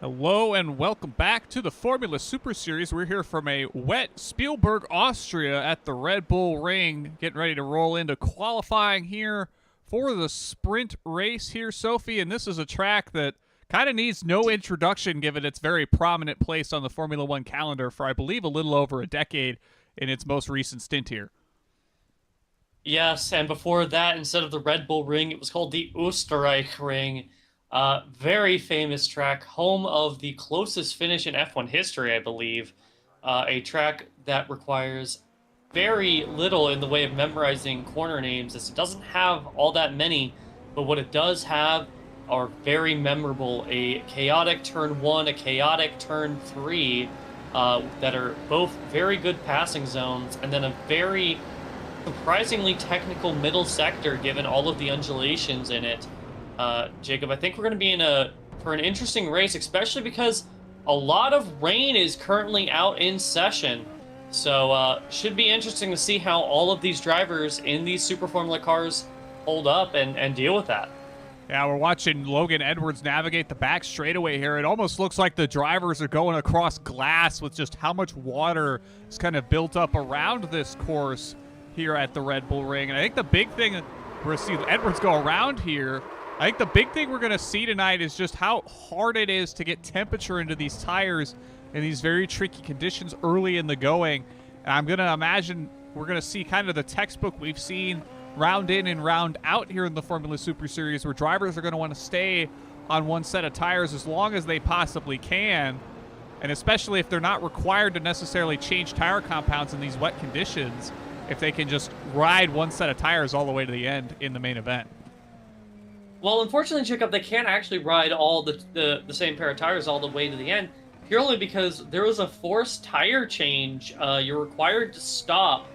Hello and welcome back to the Formula Super Series. We're here from a wet Spielberg, Austria at the Red Bull Ring, getting ready to roll into qualifying here for the sprint race here, Sophie. And this is a track that kind of needs no introduction given its very prominent place on the Formula One calendar for, I believe, a little over a decade in its most recent stint here. Yes, and before that, instead of the Red Bull Ring, it was called the Österreich Ring. Very famous track, home of the closest finish in F1 history, I believe. A track that requires very little in the way of memorizing corner names, as it doesn't have all that many, but what it does have are very memorable. A chaotic turn one, a chaotic turn three, that are both very good passing zones, and then a very surprisingly technical middle sector given all of the undulations in it. Jacob, I think we're going to be for an interesting race, especially because a lot of rain is currently out in session. So should be interesting to see how all of these drivers in these Super Formula cars hold up and deal with that. Yeah, we're watching Logan Edwards navigate the back straightaway here. It almost looks like the drivers are going across glass with just how much water is kind of built up around this course here at the Red Bull Ring. And I think the big thing, we're going to see Edwards go around here. I think the big thing we're going to see tonight is just how hard it is to get temperature into these tires in these very tricky conditions early in the going. And I'm going to imagine we're going to see kind of the textbook we've seen round in and round out here in the Formula Super Series, where drivers are going to want to stay on one set of tires as long as they possibly can, and especially if they're not required to necessarily change tire compounds in these wet conditions, if they can just ride one set of tires all the way to the end in the main event. Well, unfortunately, Jacob, they can't actually ride all the same pair of tires all the way to the end, purely because there was a forced tire change. You're required to stop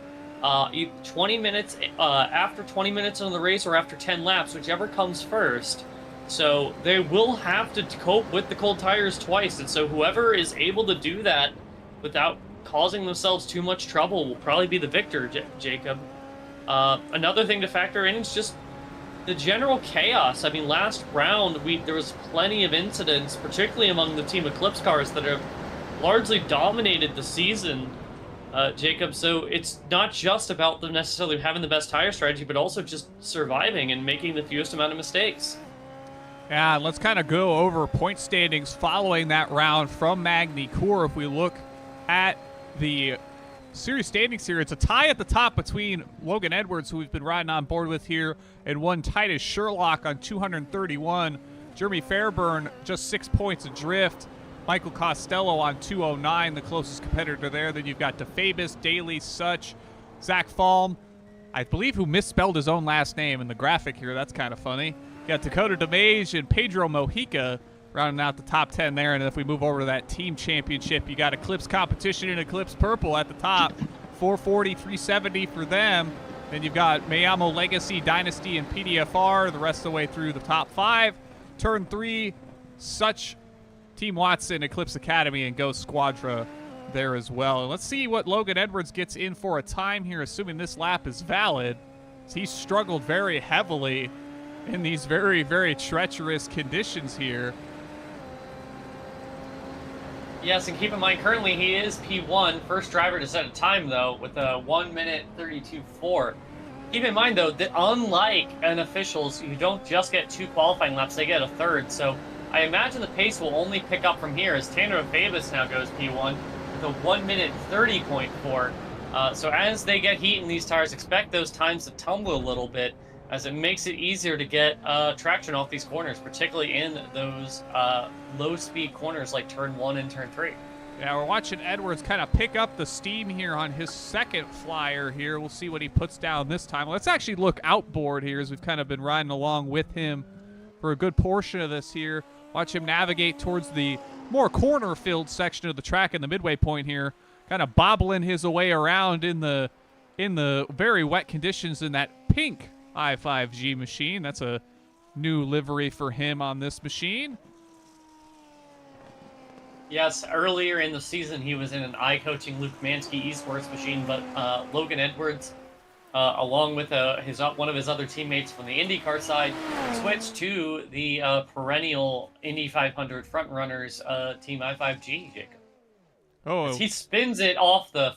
20 minutes after 20 minutes on the race or after 10 laps, whichever comes first. So they will have to cope with the cold tires twice, and so whoever is able to do that without causing themselves too much trouble will probably be the victor, Jacob. Another thing to factor in is just the general chaos. I mean, last round, there was plenty of incidents, particularly among the Team Eclipse cars that have largely dominated the season, Jacob. So it's not just about them necessarily having the best tire strategy, but also just surviving and making the fewest amount of mistakes. Yeah, let's kind of go over point standings following that round from Magny Cours. If we look at the series standings here, it's a tie at the top between Logan Edwards, who we've been riding on board with here, and one Titus Sherlock on 231. Jeremy Fairburn just 6 points adrift. Michael Costello on 209, the closest competitor there. Then you've got DeFabis, Daly, Such, Zach Falm, I believe, who misspelled his own last name in the graphic here. That's kind of funny. You got Dakota DeMage and Pedro Mojica rounding out the top 10 there. And if we move over to that team championship, you got Eclipse Competition and Eclipse Purple at the top. 440, 370 for them. Then you've got Mayamo Legacy, Dynasty, and PDFR the rest of the way through the top 5. Turn 3, Such, Team Watson, Eclipse Academy, and Ghost Squadra there as well. And let's see what Logan Edwards gets in for a time here, assuming this lap is valid. He's struggled very heavily in these very, very treacherous conditions here. Yes, and keep in mind, currently he is P1, first driver to set a time, though, with a 1 minute 32.4. Keep in mind, though, that unlike an officials, you don't just get 2 qualifying laps, they get a third. So I imagine the pace will only pick up from here as Tanner Fabus now goes P1 with a 1 minute 30.4. So as they get heat in these tires, expect those times to tumble a little bit, as it makes it easier to get traction off these corners, particularly in those low-speed corners like Turn 1 and Turn 3. Yeah, we're watching Edwards kind of pick up the steam here on his second flyer here. We'll see what he puts down this time. Let's actually look outboard here, as we've kind of been riding along with him for a good portion of this here. Watch him navigate towards the more corner-filled section of the track in the midway point here, kind of bobbling his way around in the very wet conditions in that pink i5G machine. That's a new livery for him on this machine. Yes, earlier in the season he was in an iCoaching Luke Mansky Eastworks machine, but Logan Edwards along with one of his other teammates from the IndyCar side, switch to the perennial Indy 500 frontrunners, Team I5G, Jacob. As Oh, he spins it off the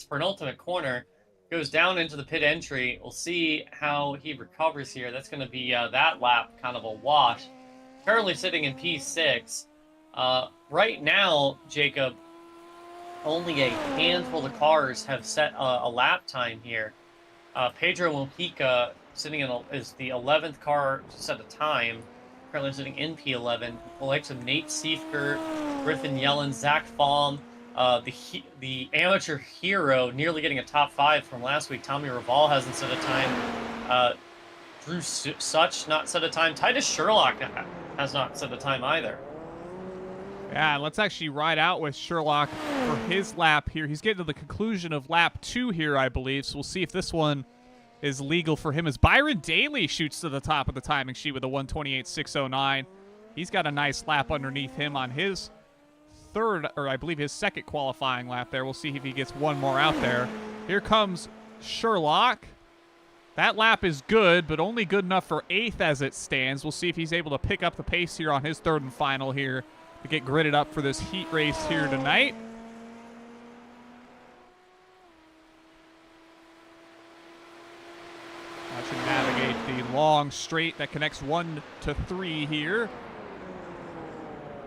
penultimate corner, goes down into the pit entry. We'll see how he recovers here. That's going to be that lap kind of a wash. Currently sitting in P6. Right now, Jacob, only a handful of cars have set a lap time here. Pedro Mojica is the 11th car to set a time. Currently sitting in P11. The likes of Nate Siefker, Griffin Yellen, Zach Fahm, the amateur hero nearly getting a top 5 from last week. Tommy Raval hasn't set a time. Drew Such not set a time. Titus Sherlock has not set a time either. yeah, let's actually ride out with Sherlock for his lap here. He's getting to the conclusion of lap 2 here, I believe, so we'll see if this one is legal for him as Byron Daly shoots to the top of the timing sheet with a 1:28.609. He's got a nice lap underneath him on his third, or I believe his second qualifying lap there. We'll see if he gets one more out there. Here comes Sherlock. That lap is good, but only good enough for 8th as it stands. We'll see if he's able to pick up the pace here on his third and final here to get gridded up for this heat race here tonight. I should navigate the long straight that connects 1 to 3 here.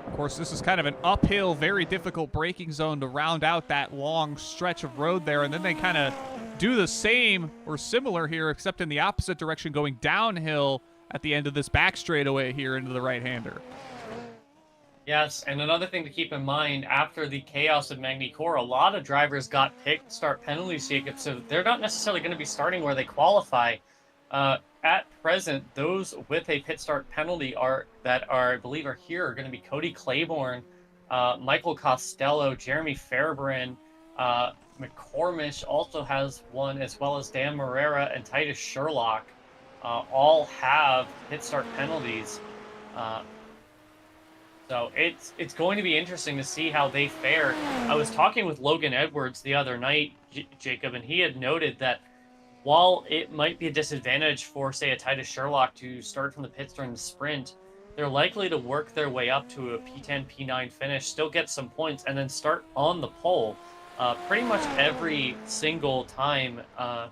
Of course, this is kind of an uphill, very difficult braking zone to round out that long stretch of road there, and then they kind of do the same or similar here, except in the opposite direction, going downhill at the end of this back straightaway here into the right-hander. Yes, and another thing to keep in mind, after the chaos of Magny-Cours, a lot of drivers got pit start penalties, Jacob, so they're not necessarily going to be starting where they qualify. At present, those with a pit start penalty I believe are here are going to be Cody Claiborne, Michael Costello, Jeremy Fairbairn, McCormish also has one, as well as Dan Morera and Titus Sherlock, all have pit start penalties. So it's going to be interesting to see how they fare. I was talking with Logan Edwards the other night, Jacob, and he had noted that while it might be a disadvantage for, say, a Titus Sherlock to start from the pits during the sprint, they're likely to work their way up to a P10, P9 finish, still get some points, and then start on the pole. Pretty much every single time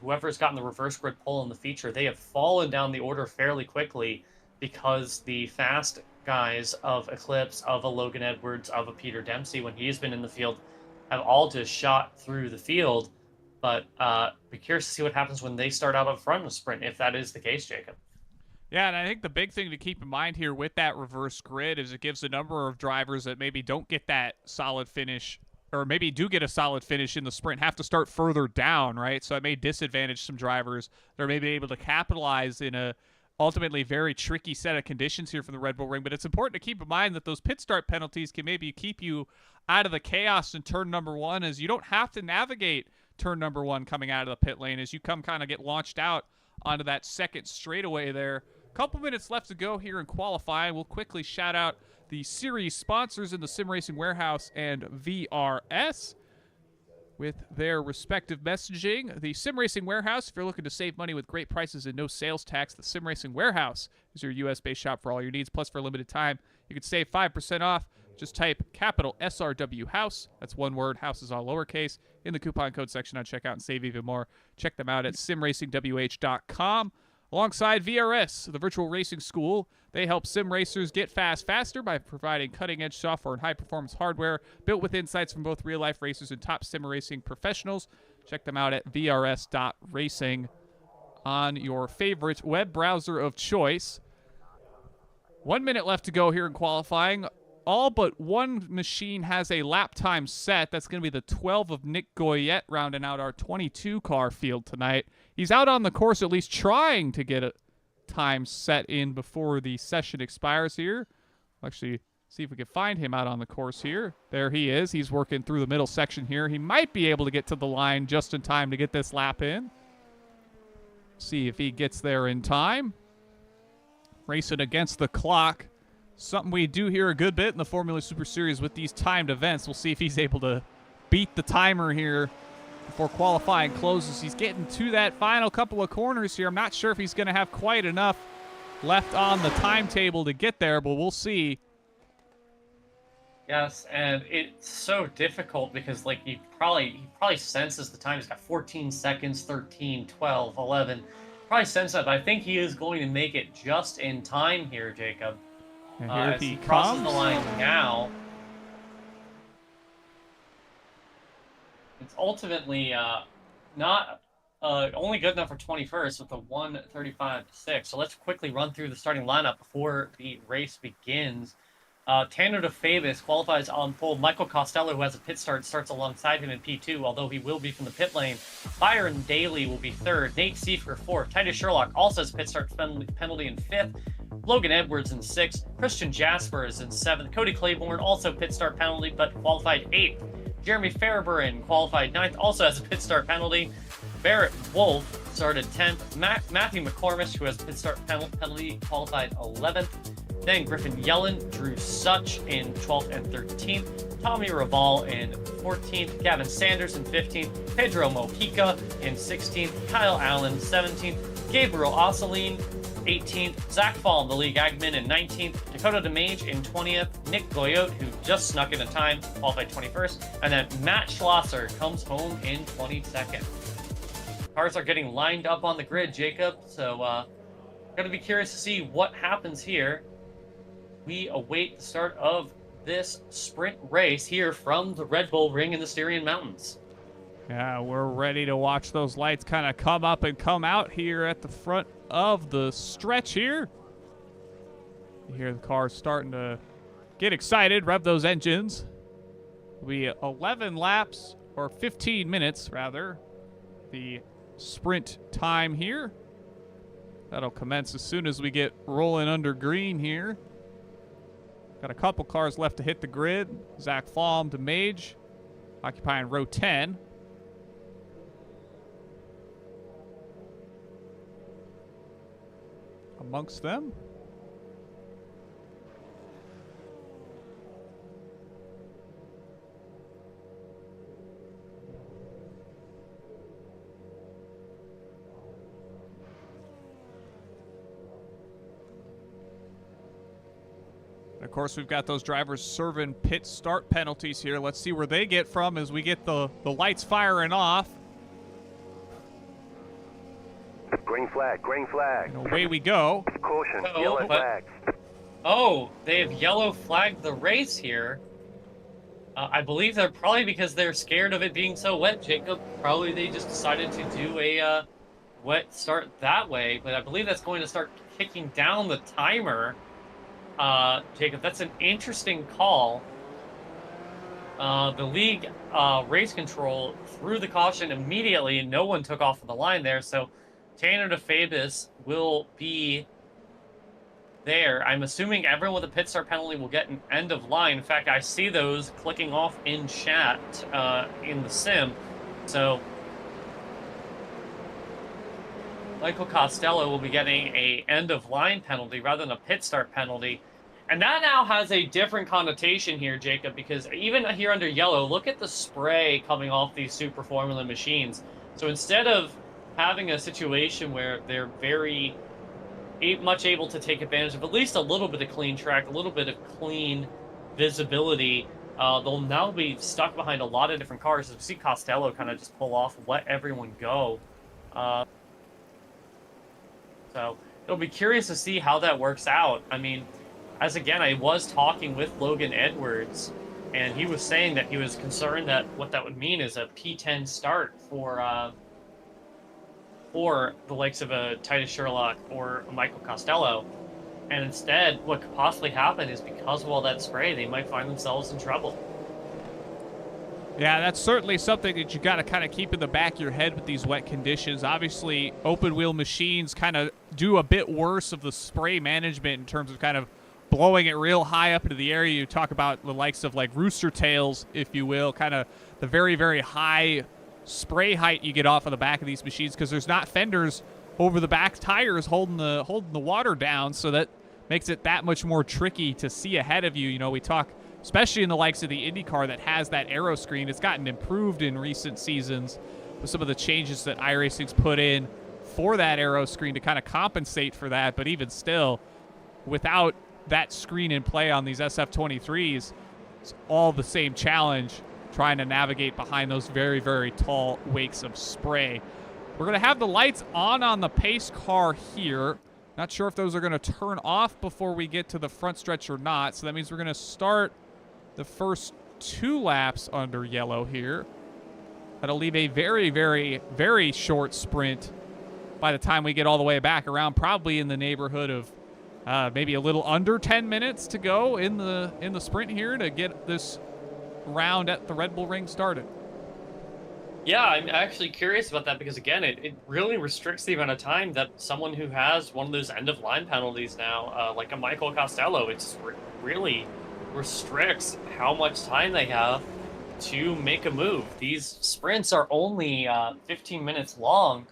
whoever's gotten the reverse grid pole in the feature, they have fallen down the order fairly quickly because the fast guys of Eclipse, of a Logan Edwards, of a Peter Dempsey, when he's been in the field, have all just shot through the field. But be curious to see what happens when they start out up front in the sprint, if that is the case, Jacob. Yeah, and I think the big thing to keep in mind here with that reverse grid is it gives a number of drivers that maybe don't get that solid finish, or maybe do get a solid finish in the sprint, have to start further down, right? So it may disadvantage some drivers that are maybe able to capitalize in a ultimately very tricky set of conditions here from the Red Bull Ring. But it's important to keep in mind that those pit start penalties can maybe keep you out of the chaos in turn number 1, as you don't have to navigate turn number 1 coming out of the pit lane as you kind of get launched out onto that second straightaway there. Couple minutes left to go here in qualifying. We'll quickly shout out the series sponsors in the Sim Racing Warehouse and VRS with their respective messaging. The Sim Racing Warehouse, if you're looking to save money with great prices and no sales tax, the Sim Racing Warehouse is your US-based shop for all your needs. Plus, for a limited time, you can save 5% off. Just type capital SRW House. That's one word. House is all lowercase in the coupon code section on checkout and save even more. Check them out at simracingwh.com. Alongside VRS, the virtual racing school, they help sim racers get fast faster by providing cutting-edge software and high-performance hardware built with insights from both real-life racers and top sim racing professionals. Check them out at vrs.racing on your favorite web browser of choice. 1 minute left to go here in qualifying. All but one machine has a lap time set. That's going to be the 12 of Nick Goyette rounding out our 22 car field tonight. He's out on the course at least trying to get a time set in before the session expires here. We'll actually see if we can find him out on the course here. There he is. He's working through the middle section here. He might be able to get to the line just in time to get this lap in. See if he gets there in time. Racing against the clock. Something we do here a good bit in the Formula Super Series with these timed events. We'll see if he's able to beat the timer here before qualifying closes. He's getting to that final couple of corners here. I'm not sure if he's going to have quite enough left on the timetable to get there, but we'll see. Yes, and it's so difficult because like he probably senses the time. He's got 14 seconds, 13, 12, 11. Probably sense that, but I think he is going to make it just in time here, Jacob. And here As he crosses comes. the line now. It's ultimately not only good enough for 21st with a 1:35.6. So let's quickly run through the starting lineup before the race begins. Tanner DeFavis qualifies on pole. Michael Costello, who has a pit start, starts alongside him in P2, although he will be from the pit lane. Byron Daly will be third. Nate Siefer, fourth. Titus Sherlock also has a pit start penalty in fifth. Logan Edwards in sixth. Christian Jasper is in seventh. Cody Claiborne, also pit start penalty, but qualified eighth. Jeremy Fairburn qualified ninth, also has a pit start penalty. Barrett Wolf started 10th. Matthew McCormish, who has a pit start penalty, qualified 11th. Then Griffin Yellen, Drew Such in 12th and 13th, Tommy Raval in 14th, Gavin Sanders in 15th, Pedro Mojica in 16th, Kyle Allen 17th, Gabriel Osseline 18th, Zach Fall, the league admin, in 19th, Dakota DeMage in 20th, Nick Goyote, who just snuck in a time, qualified 21st, and then Matt Schlosser comes home in 22nd. Cars are getting lined up on the grid, Jacob, so going to be curious to see what happens here. We await the start of this sprint race here from the Red Bull Ring in the Styrian Mountains. Yeah, we're ready to watch those lights kind of come up and come out here at the front of the stretch here. You hear the cars starting to get excited, rev those engines. It'll be 11 laps, or 15 minutes, rather, the sprint time here. That'll commence as soon as we get rolling under green here. Got a couple cars left to hit the grid. Zach Flom to Mage, occupying row 10. Amongst them. And of course, we've got those drivers serving pit start penalties here. Let's see where they get from as we get the lights firing off. Green flag, green flag. And away we go. Caution, Uh-oh, yellow but- flags. Oh, they have yellow flagged the race here. I believe they're probably because they're scared of it being so wet, Jacob. Probably they just decided to do a wet start that way, but I believe that's going to start kicking down the timer. Jacob, that's an interesting call. The league race control threw the caution immediately, and no one took off of the line there, so Tanner DeFabis will be there. I'm assuming everyone with a pit start penalty will get an end of line. In fact, I see those clicking off in chat in the sim. So Michael Costello will be getting a end of line penalty rather than a pit start penalty. And that now has a different connotation here, Jacob, because even here under yellow, look at the spray coming off these Super Formula machines. So instead of having a situation where they're very much able to take advantage of at least a little bit of clean track, a little bit of clean visibility, they'll now be stuck behind a lot of different cars. As we see Costello kind of just pull off, let everyone go. So it'll be curious to see how that works out. I mean, as again, I was talking with Logan Edwards, and he was saying that he was concerned that what that would mean is a P10 start for the likes of a Titus Sherlock or a Michael Costello. And instead, what could possibly happen is because of all that spray, they might find themselves in trouble. Yeah, that's certainly something that you got to kind of keep in the back of your head with these wet conditions. Obviously, open wheel machines kind of do a bit worse of the spray management in terms of kind of blowing it real high up into the area. You talk about the likes of like rooster tails, if you will, kind of the very, very high spray height you get off of the back of these machines because there's not fenders over the back tires holding the water down, so that makes it that much more tricky to see ahead of you. You know, we talk especially in the likes of the IndyCar that has that aero screen. It's gotten improved in recent seasons with some of the changes that iRacing's put in for that aero screen to kind of compensate for that. But even still, without that screen in play on these SF23s, it's all the same challenge trying to navigate behind those very, very tall wakes of spray. We're going to have the lights on the pace car here. Not sure if those are going to turn off before we get to the front stretch or not. So that means we're going to start the first 2 laps under yellow here. That'll leave a very, very, very short sprint by the time we get all the way back around, probably in the neighborhood of maybe a little under 10 minutes to go in the sprint here to get this round at the Red Bull Ring started. Yeah, I'm actually curious about that because, again, it really restricts the amount of time that someone who has one of those end-of-line penalties now, like a Michael Costello, it just really restricts how much time they have to make a move. These sprints are only 15 minutes long,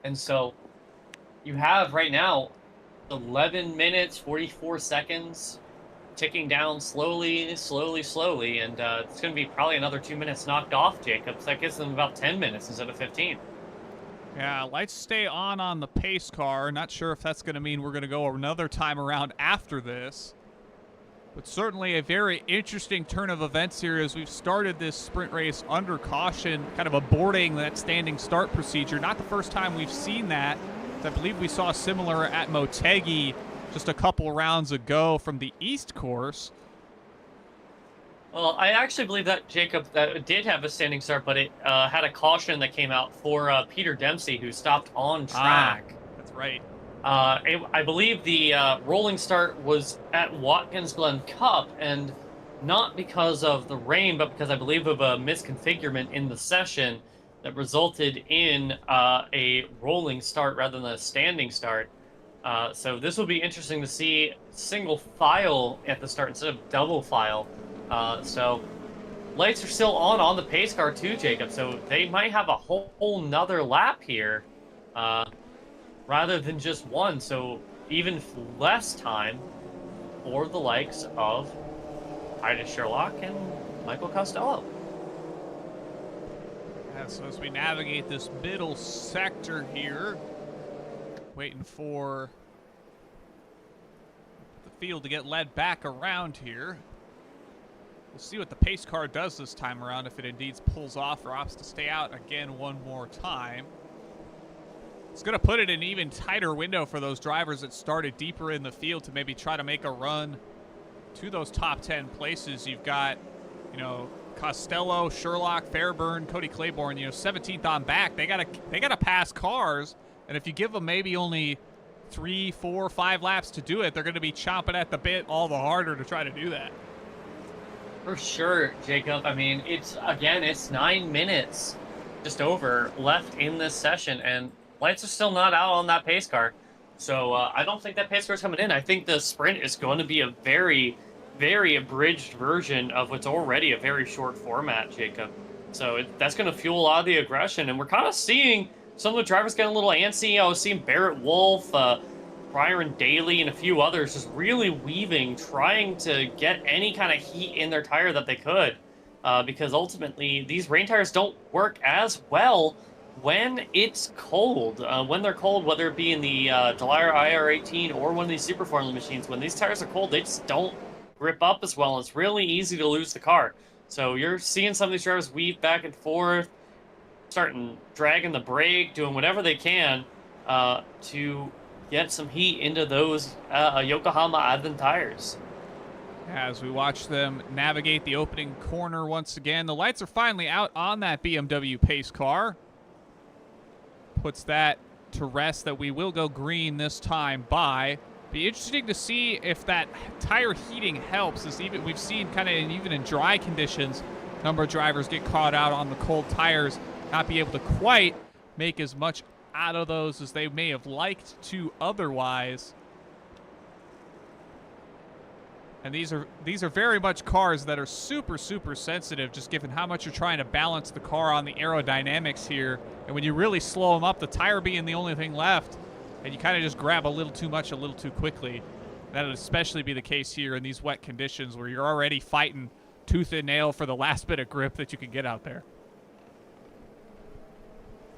and so you have right now 11 minutes, 44 seconds ticking down slowly, and it's going to be probably another 2 minutes knocked off, Jacob. So that gives them about 10 minutes instead of 15. Yeah, lights stay on the pace car. Not sure if that's going to mean we're going to go another time around after this. But certainly a very interesting turn of events here as we've started this sprint race under caution, kind of aborting that standing start procedure. Not the first time we've seen that. I believe we saw similar at Motegi just a couple rounds ago from the East course. Well, I actually believe that, Jacob, that it did have a standing start, but it had a caution that came out for Peter Dempsey, who stopped on track. That's right. I believe the rolling start was at Watkins Glen Cup, and not because of the rain, but because I believe of a misconfigurement in the session that resulted in a rolling start rather than a standing start. So this will be interesting to see single file at the start instead of double file. So lights are still on the pace car too, Jacob. So they might have a whole nother lap here rather than just one. So even less time for the likes of Titus Sherlock and Michael Costello. Yeah, so as we navigate this middle sector here, waiting for the field to get led back around here. We'll see what the pace car does this time around, if it indeed pulls off or opts to stay out again one more time. It's going to put it in an even tighter window for those drivers that started deeper in the field to maybe try to make a run to those top 10 places. You've got, Costello, Sherlock, Fairburn, Cody Claiborne, 17th on back. They gotta pass cars, and if you give them maybe only 3, 4, 5 laps to do it, they're going to be chomping at the bit all the harder to try to do that. For sure, Jacob. I mean, it's 9 minutes just over left in this session, and lights are still not out on that pace car. So I don't think that pace car is coming in. I think the sprint is going to be a very, very abridged version of what's already a very short format, Jacob. So that's going to fuel a lot of the aggression, and we're kind of seeing some of the drivers getting a little antsy. I was seeing Barrett Wolf, Byron Daly, and a few others just really weaving, trying to get any kind of heat in their tire that they could, because ultimately these rain tires don't work as well when it's cold. When they're cold, whether it be in the Delir IR18 or one of these Super Formula machines, when these tires are cold, they just don't grip up as well, and it's really easy to lose the car. So you're seeing some of these drivers weave back and forth, starting dragging the brake, doing whatever they can to get some heat into those Yokohama Advent tires. As we watch them navigate the opening corner once again, the lights are finally out on that BMW pace car. Puts that to rest that we will go green this time by. Be interesting to see if that tire heating helps. As even we've seen kind of even in dry conditions, a number of drivers get caught out on the cold tires, not be able to quite make as much out of those as they may have liked to otherwise. And these are very much cars that are super, super sensitive, just given how much you're trying to balance the car on the aerodynamics here. And when you really slow them up, the tire being the only thing left, and you kind of just grab a little too much a little too quickly, That'll especially be the case here in these wet conditions where you're already fighting tooth and nail for the last bit of grip that you can get out there.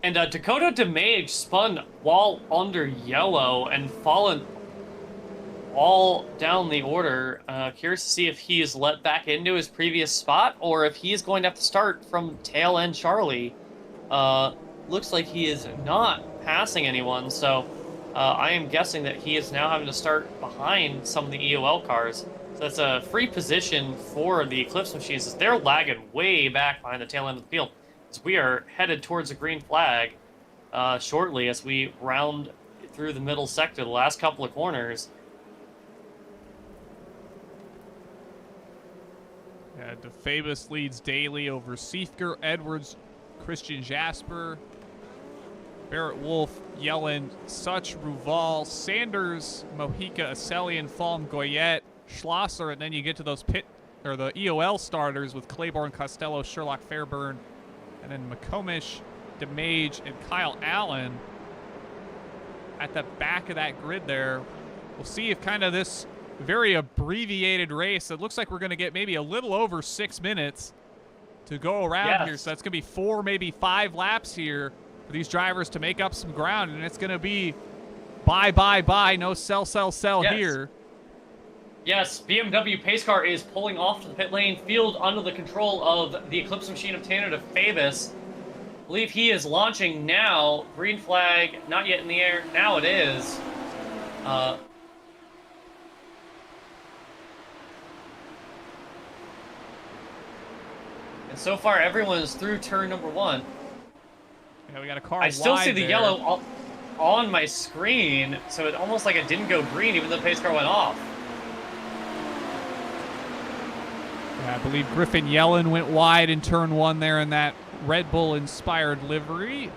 And Dakota Dimov spun while under yellow and fallen all down the order. Curious to see if he is let back into his previous spot or if he is going to have to start from tail end Charlie. Looks like he is not passing anyone, so I am guessing that he is now having to start behind some of the EOL cars. So that's a free position for the Eclipse machines as they're lagging way back behind the tail end of the field. So we are headed towards the green flag shortly as we round through the middle sector, the last couple of corners. Yeah, DeFabus leads Daly over Seifker, Edwards, Christian Jasper, Barrett Wolf, Yellen, Such, Ruval, Sanders, Mojica, Acelian, Falm, Goyette, Schlosser, and then you get to those the EOL starters with Claiborne, Costello, Sherlock, Fairburn, and then McComish, DeMage, and Kyle Allen at the back of that grid there. We'll see if kind of this very abbreviated race, it looks like we're going to get maybe a little over 6 minutes to go around here. So that's going to be 4, maybe 5 laps here for these drivers to make up some ground. And it's going to be buy, no sell here. Yes, BMW pace car is pulling off to the pit lane field under the control of the Eclipse machine of Tanner DeFabus. I believe he is launching now. Green flag, not yet in the air. Now it is. And so far, everyone is through turn number 1. Yeah, we got a car I still see the there. yellow on my screen, so it's almost like it didn't go green even though the pace car went off. Yeah, I believe Griffin Yellen went wide in turn 1 there in that Red Bull-inspired livery.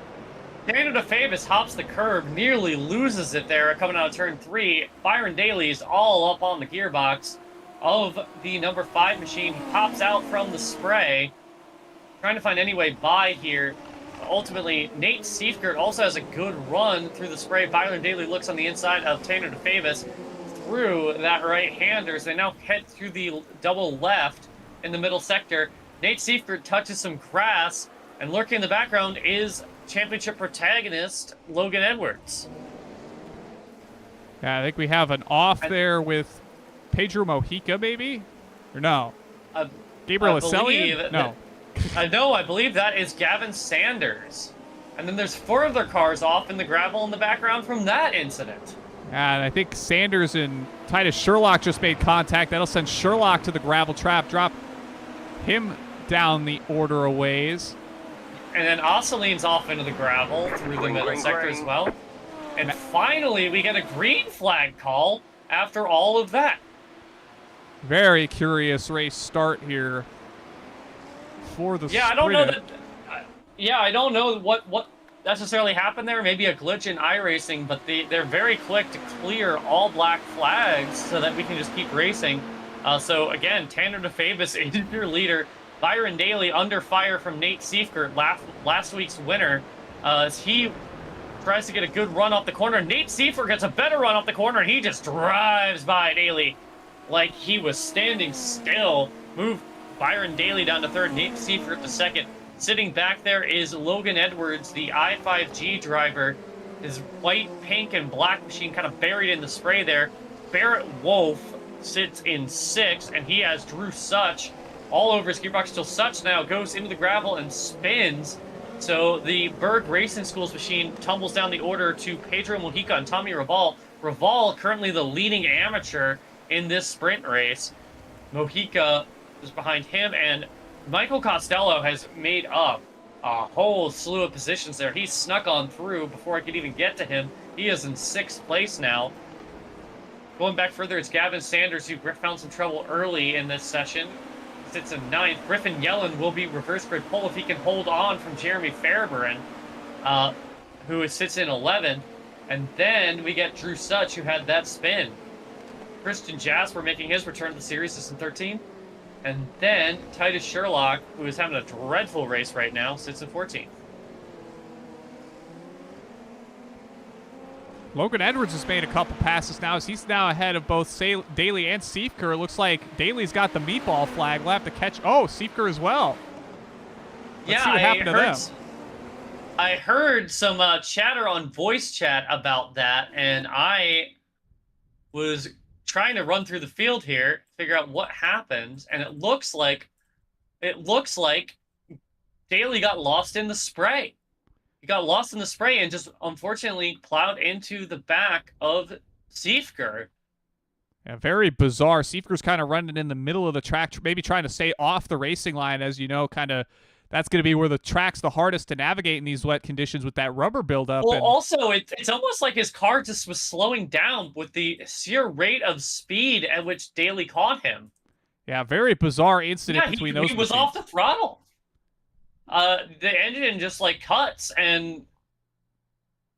Tanner DeFabus hops the curb, nearly loses it there coming out of turn 3. Byron Daly's all up on the gearbox of the number 5 machine. He pops out from the spray, trying to find any way by here. Ultimately, Nate Seifert also has a good run through the spray. Byron Daly looks on the inside of Tanner DeFabus through that right-hander. So they now head through the double left in the middle sector. Nate Seifert touches some grass, and lurking in the background is championship protagonist Logan Edwards. Yeah, I think we have an off there with Pedro Mojica, maybe? Or no? Gabriel Acelian? No. I believe that is Gavin Sanders. And then there's 4 other cars off in the gravel in the background from that incident. And I think Sanders and Titus Sherlock just made contact. That'll send Sherlock to the gravel trap, drop him down the order a ways. And then Osseline's off into the gravel through the middle sector as well. And finally, we get a green flag call after all of that. Very curious race start here for the I don't know that. I don't know what necessarily happened there. Maybe a glitch in iRacing, but they're very quick to clear all black flags so that we can just keep racing. So again, Tanner DeFabus is your leader. Byron Daly under fire from Nate Seifert, last week's winner, as he tries to get a good run off the corner. Nate Seifert gets a better run off the corner, and he just drives by Daly like he was standing still. Move Byron Daly down to 3rd, Nate Seifert to 2nd. Sitting back there is Logan Edwards, the I5G driver. His white, pink, and black machine kind of buried in the spray there. Barrett Wolf sits in 6th, and he has Drew Such all over his gearbox till Such now goes into the gravel and spins. So the Berg Racing School's machine tumbles down the order to Pedro Mojica and Tommy Raval. Raval currently the leading amateur in this sprint race. Mojica is behind him, and Michael Costello has made up a whole slew of positions there. He snuck on through before I could even get to him. He is in 6th place now. Going back further, it's Gavin Sanders, who found some trouble early in this session. Sits in 9th. Griffin Yellen will be reverse grid pole if he can hold on from Jeremy Fairburn, who sits in 11th. And then we get Drew Such, who had that spin. Christian Jasper making his return to the series is in 13th. And then Titus Sherlock, who is having a dreadful race right now, sits in 14th. Logan Edwards has made a couple passes now as he's now ahead of both Daly and Siefker. It looks like Daly's got the meatball flag. We'll have to catch. Oh, Siefker as well. Let's see what happened to them. I heard some chatter on voice chat about that, and I was trying to run through the field here, figure out what happened, and it looks like Daly got lost in the spray. He got lost in the spray and just unfortunately plowed into the back of Siefker. Yeah, very bizarre. Siefker's kind of running in the middle of the track, maybe trying to stay off the racing line, as you know, kind of. That's going to be where the track's the hardest to navigate in these wet conditions with that rubber buildup. Well, also, it's almost like his car just was slowing down with the sheer rate of speed at which Daly caught him. Yeah, very bizarre incident between those. He was off the throttle. The engine just like cuts, and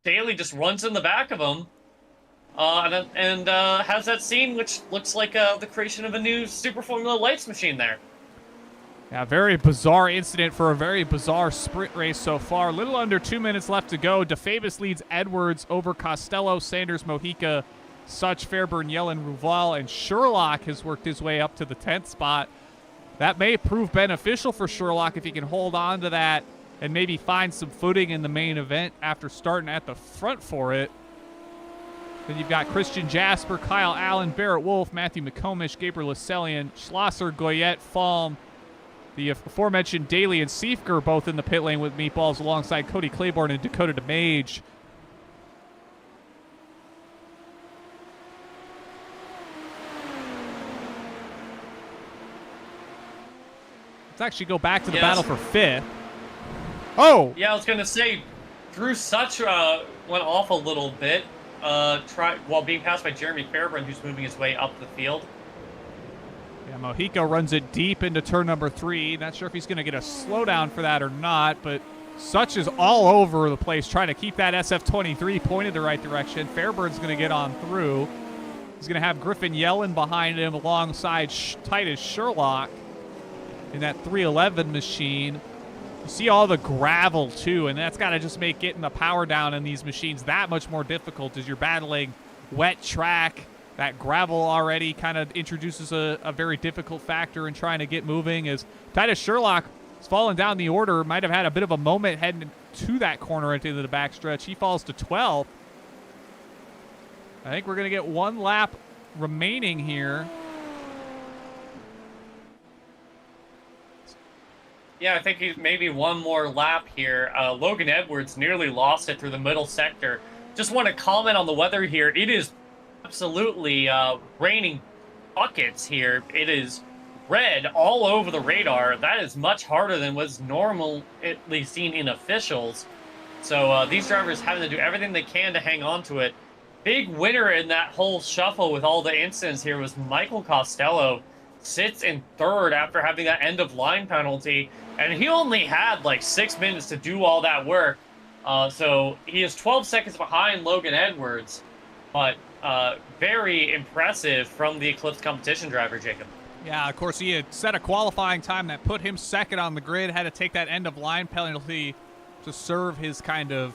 Daly just runs in the back of him, and has that scene which looks like the creation of a new Super Formula Lights machine there. Yeah, very bizarre incident for a very bizarre sprint race so far. A little under 2 minutes left to go. DeFavis leads Edwards over Costello, Sanders, Mojica, Such, Fairburn, Yellen, Ruval, and Sherlock has worked his way up to the 10th spot. That may prove beneficial for Sherlock if he can hold on to that and maybe find some footing in the main event after starting at the front for it. Then you've got Christian Jasper, Kyle Allen, Barrett Wolf, Matthew McComish, Gabriel Lassellian, Schlosser, Goyette, Falm, the aforementioned Daly and Siefker both in the pit lane with meatballs alongside Cody Claiborne and Dakota DeMage. Let's actually go back to the battle for 5th. Oh! Yeah, I was going to say, Drew Such went off a little bit while being passed by Jeremy Fairburn, who's moving his way up the field. Yeah, Mojica runs it deep into turn number 3. Not sure if he's going to get a slowdown for that or not, but Such is all over the place trying to keep that SF23 pointed the right direction. Fairburn's going to get on through. He's going to have Griffin Yellen behind him alongside Titus Sherlock in that 311 machine. You see all the gravel, too, and that's got to just make getting the power down in these machines that much more difficult as you're battling wet track. That gravel already kind of introduces a very difficult factor in trying to get moving as Titus Sherlock has fallen down the order, might have had a bit of a moment heading to that corner into the backstretch. He falls to 12th. I think we're going to get one lap remaining here. Yeah, I think he's maybe one more lap here. Logan Edwards nearly lost it through the middle sector. Just want to comment on the weather here. It is absolutely raining buckets here. It is red all over the radar. That is much harder than was normally seen in officials. So these drivers having to do everything they can to hang on to it. Big winner in that whole shuffle with all the incidents here was Michael Costello. Sits in 3rd after having that end of line penalty, and he only had like 6 minutes to do all that work. So he is 12 seconds behind Logan Edwards, but very impressive from the Eclipse competition driver, Jacob. Yeah, of course, he had set a qualifying time that put him 2nd on the grid, had to take that end of line penalty to serve his kind of,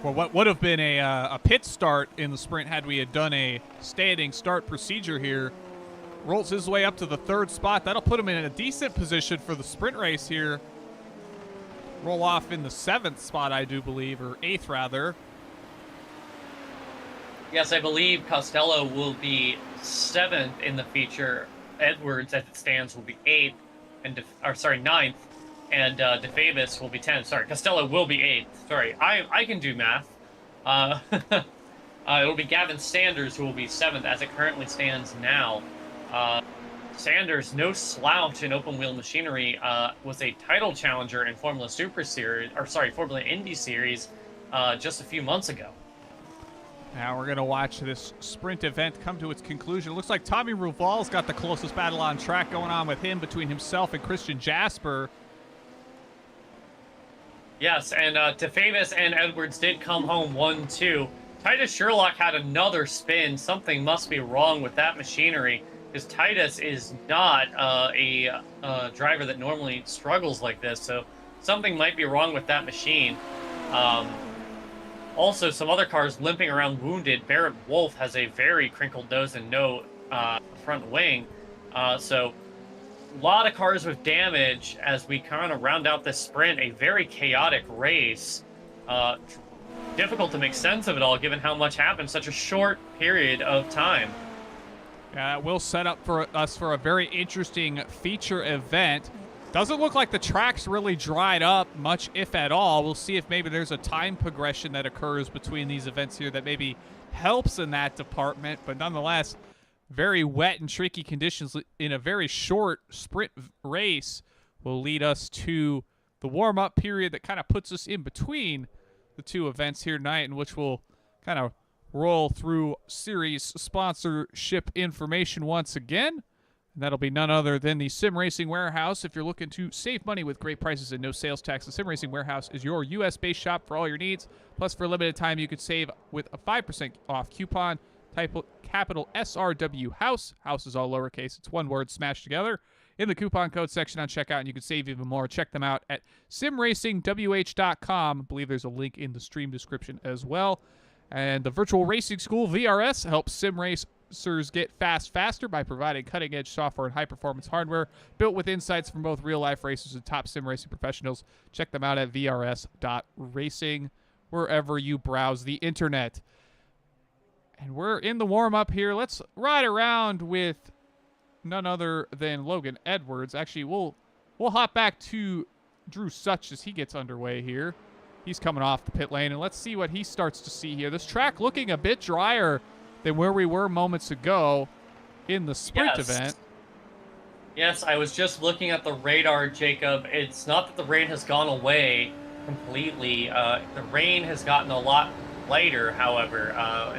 well, what would have been a pit start in the sprint had we had done a standing start procedure here. Rolls his way up to the 3rd spot. That'll put him in a decent position for the sprint race here. Roll off in the 7th spot, I do believe, or 8th rather. Yes, I believe Costello will be 7th in the feature. Edwards, as it stands, will be 8th, and 9th, and DeFavis will be 10th. Sorry, Costello will be 8th. Sorry, I can do math. It will be Gavin Sanders who will be 7th as it currently stands now. Sanders, no slouch in open wheel machinery, was a title challenger in Formula Indy Series just a few months ago. Now we're going to watch this sprint event come to its conclusion. It looks like Tommy Ruval's got the closest battle on track going on with him between himself and Christian Jasper. Yes, and DeFavis and Edwards did come home 1-2. Titus Sherlock had another spin. Something must be wrong with that machinery, because Titus is not a driver that normally struggles like this, so something might be wrong with that machine. Also, some other cars limping around wounded. Barrett Wolf has a very crinkled nose and no front wing. So a lot of cars with damage as we kind of round out this sprint. A very chaotic race. Difficult to make sense of it all given how much happened in such a short period of time. Yeah, it will set up for us for a very interesting feature event. Doesn't look like the track's really dried up much, if at all. We'll see if maybe there's a time progression that occurs between these events here that maybe helps in that department. But nonetheless, very wet and tricky conditions in a very short sprint race will lead us to the warm-up period that kind of puts us in between the two events here tonight, in which we'll kind of roll through series sponsorship information once again. And that'll be none other than the Sim Racing Warehouse. If you're looking to save money with great prices and no sales tax, the Sim Racing Warehouse is your U.S.-based shop for all your needs. Plus, for a limited time, you could save with a 5% off coupon. Type capital SRW House. House is all lowercase. It's one word smashed together in the coupon code section on checkout, and you can save even more. Check them out at simracingwh.com. I believe there's a link in the stream description as well. And the Virtual Racing School, VRS, helps sim racers get faster by providing cutting-edge software and high-performance hardware built with insights from both real-life racers and top sim racing professionals. Check them out at vrs.racing, wherever you browse the internet. And we're in the warm-up here. Let's ride around with none other than Logan Edwards. Actually, we'll hop back to Drew Such as he gets underway here. He's coming off the pit lane, and let's see what he starts to see here. This track looking a bit drier than where we were moments ago in the sprint event. Yes, I was just looking at the radar, Jacob. It's not that the rain has gone away completely. The rain has gotten a lot lighter, however.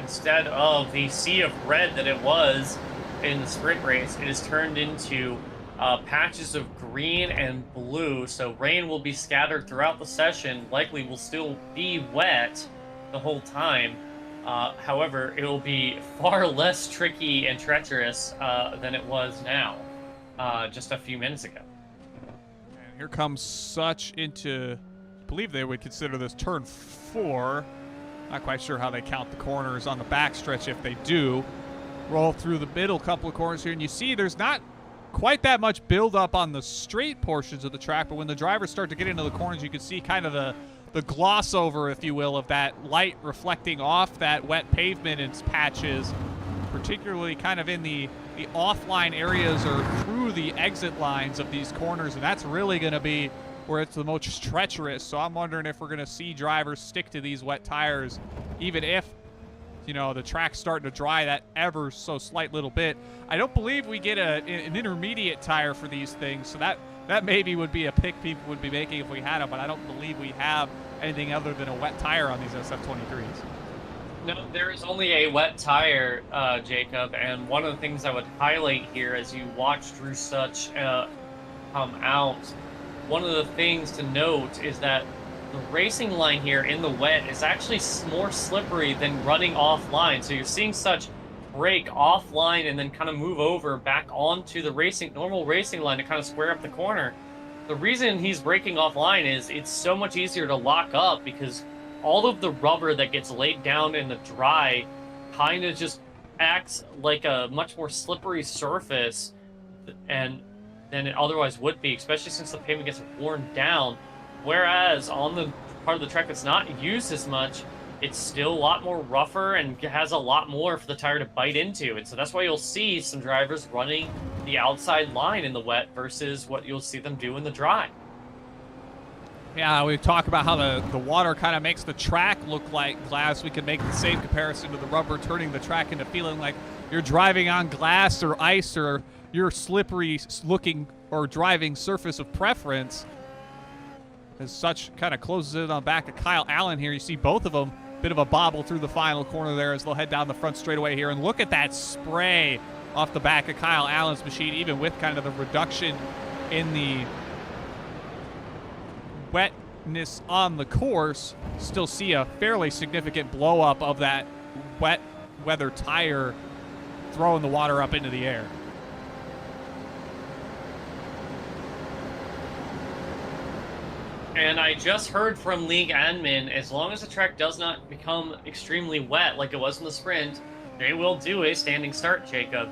Instead of the sea of red that it was in the sprint race, it has turned into patches of green and blue, so rain will be scattered throughout the session. Likely will still be wet the whole time. However, it will be far less tricky and treacherous than it was now, just a few minutes ago. And here comes Such into, I believe they would consider this turn 4. Not quite sure how they count the corners on the backstretch if they do. Roll through the middle couple of corners here, and you see there's not quite that much build-up on the straight portions of the track, but when the drivers start to get into the corners, you can see kind of the gloss over, if you will, of that light reflecting off that wet pavement in patches, particularly kind of in the offline areas or through the exit lines of these corners, and that's really going to be where it's the most treacherous. So I'm wondering if we're going to see drivers stick to these wet tires, even if, you know, the track's starting to dry that ever so slight little bit. I don't believe we get an intermediate tire for these things, so that maybe would be a pick people would be making if we had them, but I don't believe we have anything other than a wet tire on these SF23s. No, there is only a wet tire, Jacob, and one of the things I would highlight here as you watch Drew Such come out, one of the things to note is that the racing line here in the wet is actually more slippery than running offline. So you're seeing Such break offline and then kind of move over back onto the normal racing line to kind of square up the corner. The reason he's breaking offline is it's so much easier to lock up because all of the rubber that gets laid down in the dry kind of just acts like a much more slippery surface than it otherwise would be, especially since the pavement gets worn down. Whereas on the part of the track that's not used as much, it's still a lot more rougher and has a lot more for the tire to bite into. And so that's why you'll see some drivers running the outside line in the wet versus what you'll see them do in the dry. Yeah, we talk about how the water kind of makes the track look like glass. We can make the same comparison to the rubber, turning the track into feeling like you're driving on glass or ice or your slippery looking or driving surface of preference. As Such kind of closes it on the back of Kyle Allen here. You see both of them, bit of a bobble through the final corner there as they'll head down the front straightaway here. And look at that spray off the back of Kyle Allen's machine, even with kind of the reduction in the wetness on the course. Still see a fairly significant blow up of that wet weather tire throwing the water up into the air. And I just heard from League admin, as long as the track does not become extremely wet like it was in the sprint, they will do a standing start, Jacob.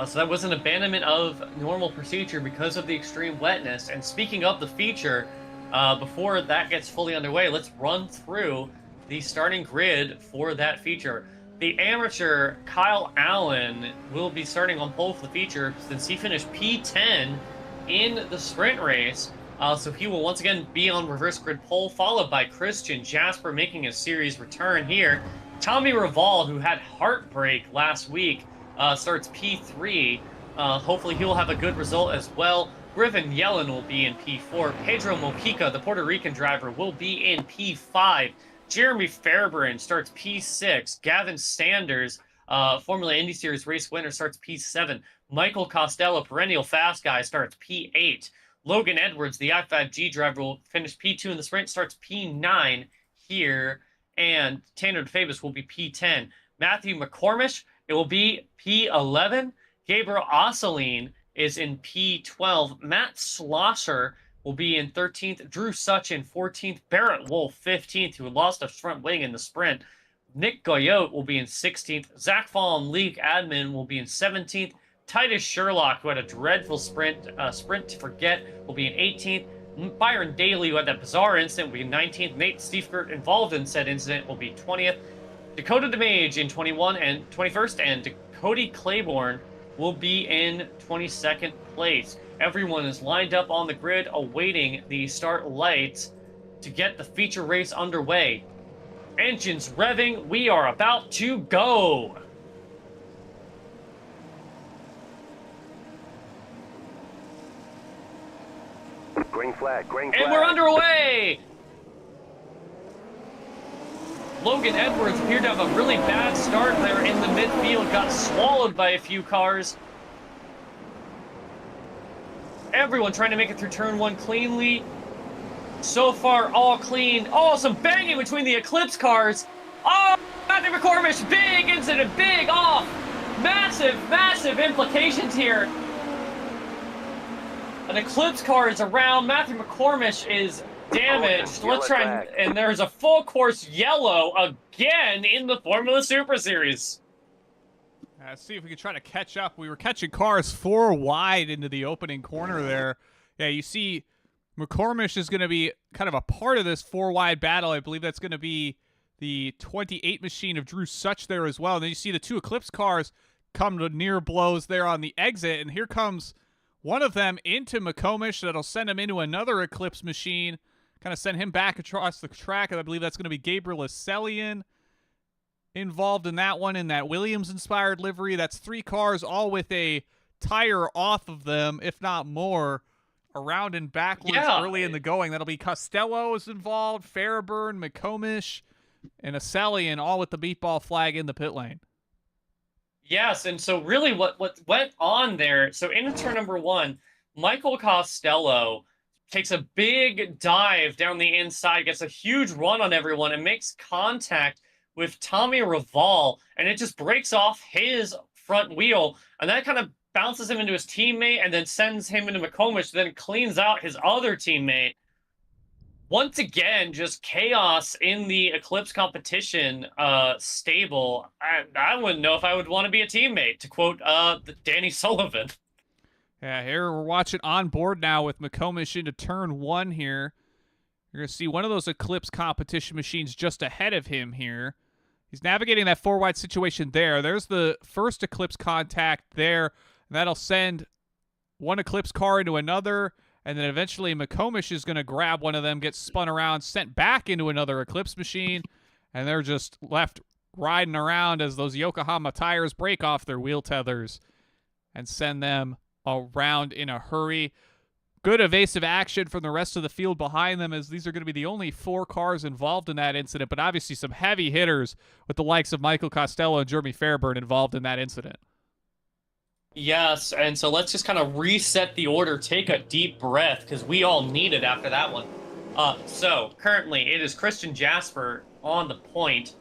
So that was an abandonment of normal procedure because of the extreme wetness. And speaking of the feature, before that gets fully underway, let's run through the starting grid for that feature. The amateur Kyle Allen will be starting on pole for the feature since he finished P10 in the sprint race. So he will once again be on reverse grid pole, followed by Christian Jasper making a series return here. Tommy Raval, who had heartbreak last week, starts P3. Hopefully he will have a good result as well. Griffin Yellen will be in P4. Pedro Mojica, the Puerto Rican driver, will be in P5. Jeremy Fairburn starts P6. Gavin Sanders, Formula Indy Series race winner, starts P7. Michael Costello, perennial fast guy, starts P8. Logan Edwards, the i5G driver, will finish P2 in the sprint, starts P9 here. And Tanner DeFabis will be P10. Matthew McCormish, it will be P11. Gabriel Osseline is in P12. Matt Slosser will be in 13th. Drew Such in 14th. Barrett Wolf, 15th, who lost a front wing in the sprint. Nick Goyote will be in 16th. Zach Fallon, League admin, will be in 17th. Titus Sherlock, who had a dreadful sprint to forget, will be in 18th. Byron Daly, who had that bizarre incident, will be in 19th. Nate Stiefkert, involved in said incident, will be 20th. Dakota DeMage in 21st, and Cody Claiborne will be in 22nd place. Everyone is lined up on the grid awaiting the start lights to get the feature race underway. Engines revving, we are about to go! Green flag, green flag. And we're underway! Logan Edwards appeared to have a really bad start there in the midfield, got swallowed by a few cars. Everyone trying to make it through turn one cleanly. So far, all clean. Oh, some banging between the Eclipse cars. Oh, Matthew McCormish, big incident, big off. Massive, massive implications here. An Eclipse car is around. Matthew McCormish is damaged. Let's try and there's a full course yellow again in the Formula Super Series. Let's see if we can try to catch up. We were catching cars 4 wide into the opening corner there. Yeah, you see McCormish is going to be kind of a part of this 4 wide battle. I believe that's going to be the 28 machine of Drew Such there as well. And then you see the 2 Eclipse cars come to near blows there on the exit. And here comes one of them into McCormish. That'll send him into another Eclipse machine. Kind of send him back across the track. And I believe that's going to be Gabriel Asselian involved in that one, in that Williams-inspired livery. That's 3 cars, all with a tire off of them, if not more, around and backwards early in the going. That'll be Costello is involved, Fairburn, McComish, and Asselian, all with the meatball flag in the pit lane. Yes, and so really what went on there, so into turn number 1, Michael Costello takes a big dive down the inside, gets a huge run on everyone, and makes contact with Tommy Raval, and it just breaks off his front wheel, and that kind of bounces him into his teammate and then sends him into McComish, then cleans out his other teammate. Once again, just chaos in the Eclipse competition stable. I wouldn't know if I would want to be a teammate, to quote Danny Sullivan. Yeah, here we're watching on board now with McComish into turn 1 here. You're going to see one of those Eclipse competition machines just ahead of him here. He's navigating that 4 wide situation there. There's the first Eclipse contact there. And that'll send one Eclipse car into another. And then eventually McComish is going to grab one of them, get spun around, sent back into another Eclipse machine. And they're just left riding around as those Yokohama tires break off their wheel tethers and send them around in a hurry. Good evasive action from the rest of the field behind them, as these are going to be the only 4 cars involved in that incident, but obviously some heavy hitters with the likes of Michael Costello and Jeremy Fairburn involved in that incident. Yes, and so let's just kind of reset the order, take a deep breath, because we all need it after that one. So currently it is Christian Jasper on the point.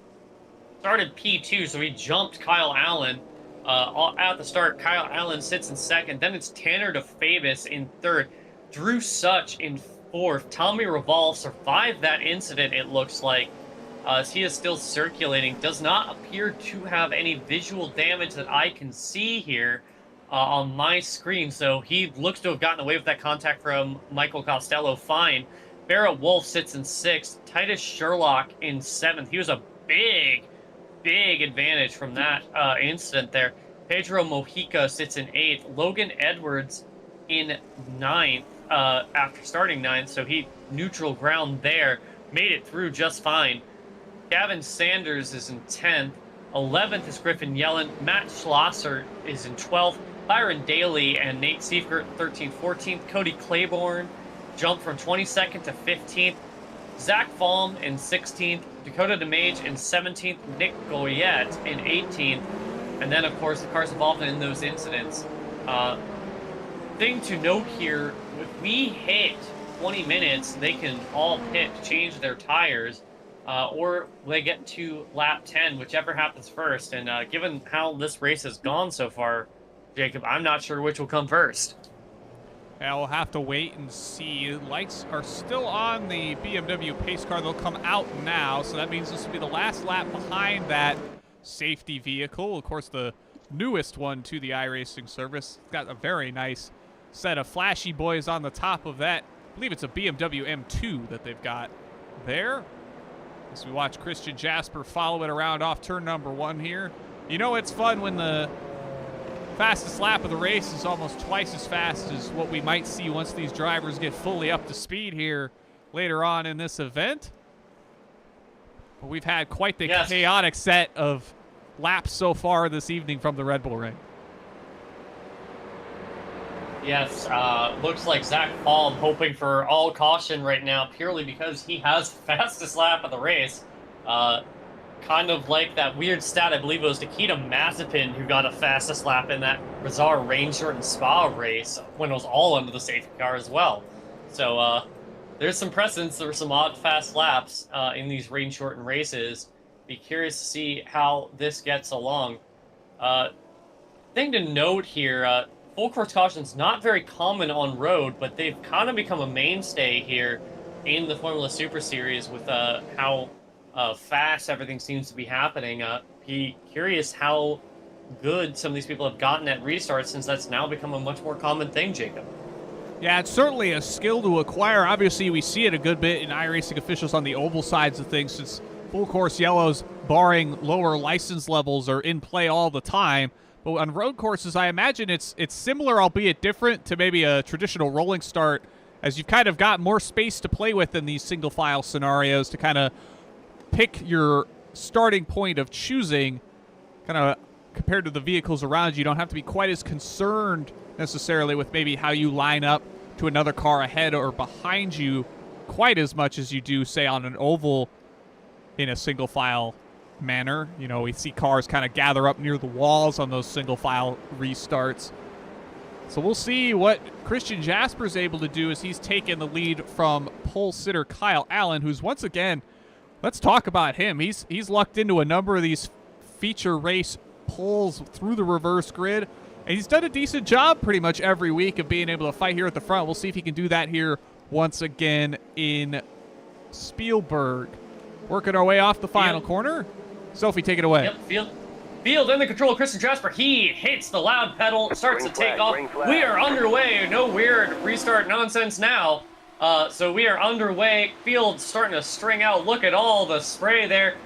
Started P2, so he jumped Kyle Allen. At the start, Kyle Allen sits in second. Then it's Tanner DeFabis in third. Drew Such in 4th. Tommy Revolve survived that incident, it looks like, as he is still circulating. Does not appear to have any visual damage that I can see here on my screen, so he looks to have gotten away with that contact from Michael Costello fine. Barrett Wolf sits in 6th. Titus Sherlock in 7th. He was a big advantage from that incident there. Pedro Mojica sits in 8th. Logan Edwards in 9th after starting 9th, so he neutral ground there. Made it through just fine. Gavin Sanders is in 10th. 11th is Griffin Yellen. Matt Schlosser is in 12th. Byron Daly and Nate Seifert 13th, 14th. Cody Claiborne jumped from 22nd to 15th. Zach Falm in 16th. Dakota DeMage in 17th. Nick Goyette in 18th. And then, of course, the cars involved in those incidents. Thing to note here, if we hit 20 minutes, they can all pit, change their tires, or they get to lap 10, whichever happens first. And given how this race has gone so far, Jacob, I'm not sure which will come first. Yeah, we'll have to wait and see. Lights are still on the BMW pace car. They'll come out now, so that means this will be the last lap behind that safety vehicle. Of course, the newest one to the iRacing service. Got a very nice set of flashy boys on the top of that. I believe it's a BMW M2 that they've got there. As we watch Christian Jasper follow it around off turn number 1 here. You know it's fun when the fastest lap of the race is almost twice as fast as what we might see once these drivers get fully up to speed here later on in this event. But we've had quite the chaotic set of laps so far this evening from the Red Bull Ring. Yes, looks like Zach Palm hoping for all caution right now purely because he has the fastest lap of the race. Kind of like that weird stat, I believe it was Nikita Mazepin who got a fastest lap in that bizarre rain shortened Spa race when it was all under the safety car as well. So there's some precedence. There were some odd fast laps in these rain shortened races. Be curious to see how this gets along. Thing to note here, full course caution's not very common on road, but they've kind of become a mainstay here in the Formula Super Series with how fast everything seems to be happening. Be curious how good some of these people have gotten at restarts, since that's now become a much more common thing, Jacob. Yeah, it's certainly a skill to acquire. Obviously, we see it a good bit in iRacing officials on the oval sides of things, since full course yellows, barring lower license levels, are in play all the time. But on road courses, I imagine it's similar, albeit different, to maybe a traditional rolling start, as you've kind of got more space to play with in these single file scenarios to kind of pick your starting point of choosing, kind of compared to the vehicles around you. You don't have to be quite as concerned necessarily with maybe how you line up to another car ahead or behind you quite as much as you do, say, on an oval in a single file manner. You know, we see cars kind of gather up near the walls on those single file restarts. So we'll see what Christian Jasper's able to do as he's taken the lead from pole sitter Kyle Allen, who's once again, let's talk about him. He's lucked into a number of these feature race poles through the reverse grid, and he's done a decent job pretty much every week of being able to fight here at the front. We'll see if he can do that here once again in Spielberg. Working our way off the final corner. Sophie, take it away. Yep, Field in the control of Christian Jasper. He hits the loud pedal, starts to take off. We are underway. No weird restart nonsense now. So we are underway. Field starting to string out. Look at all the spray there.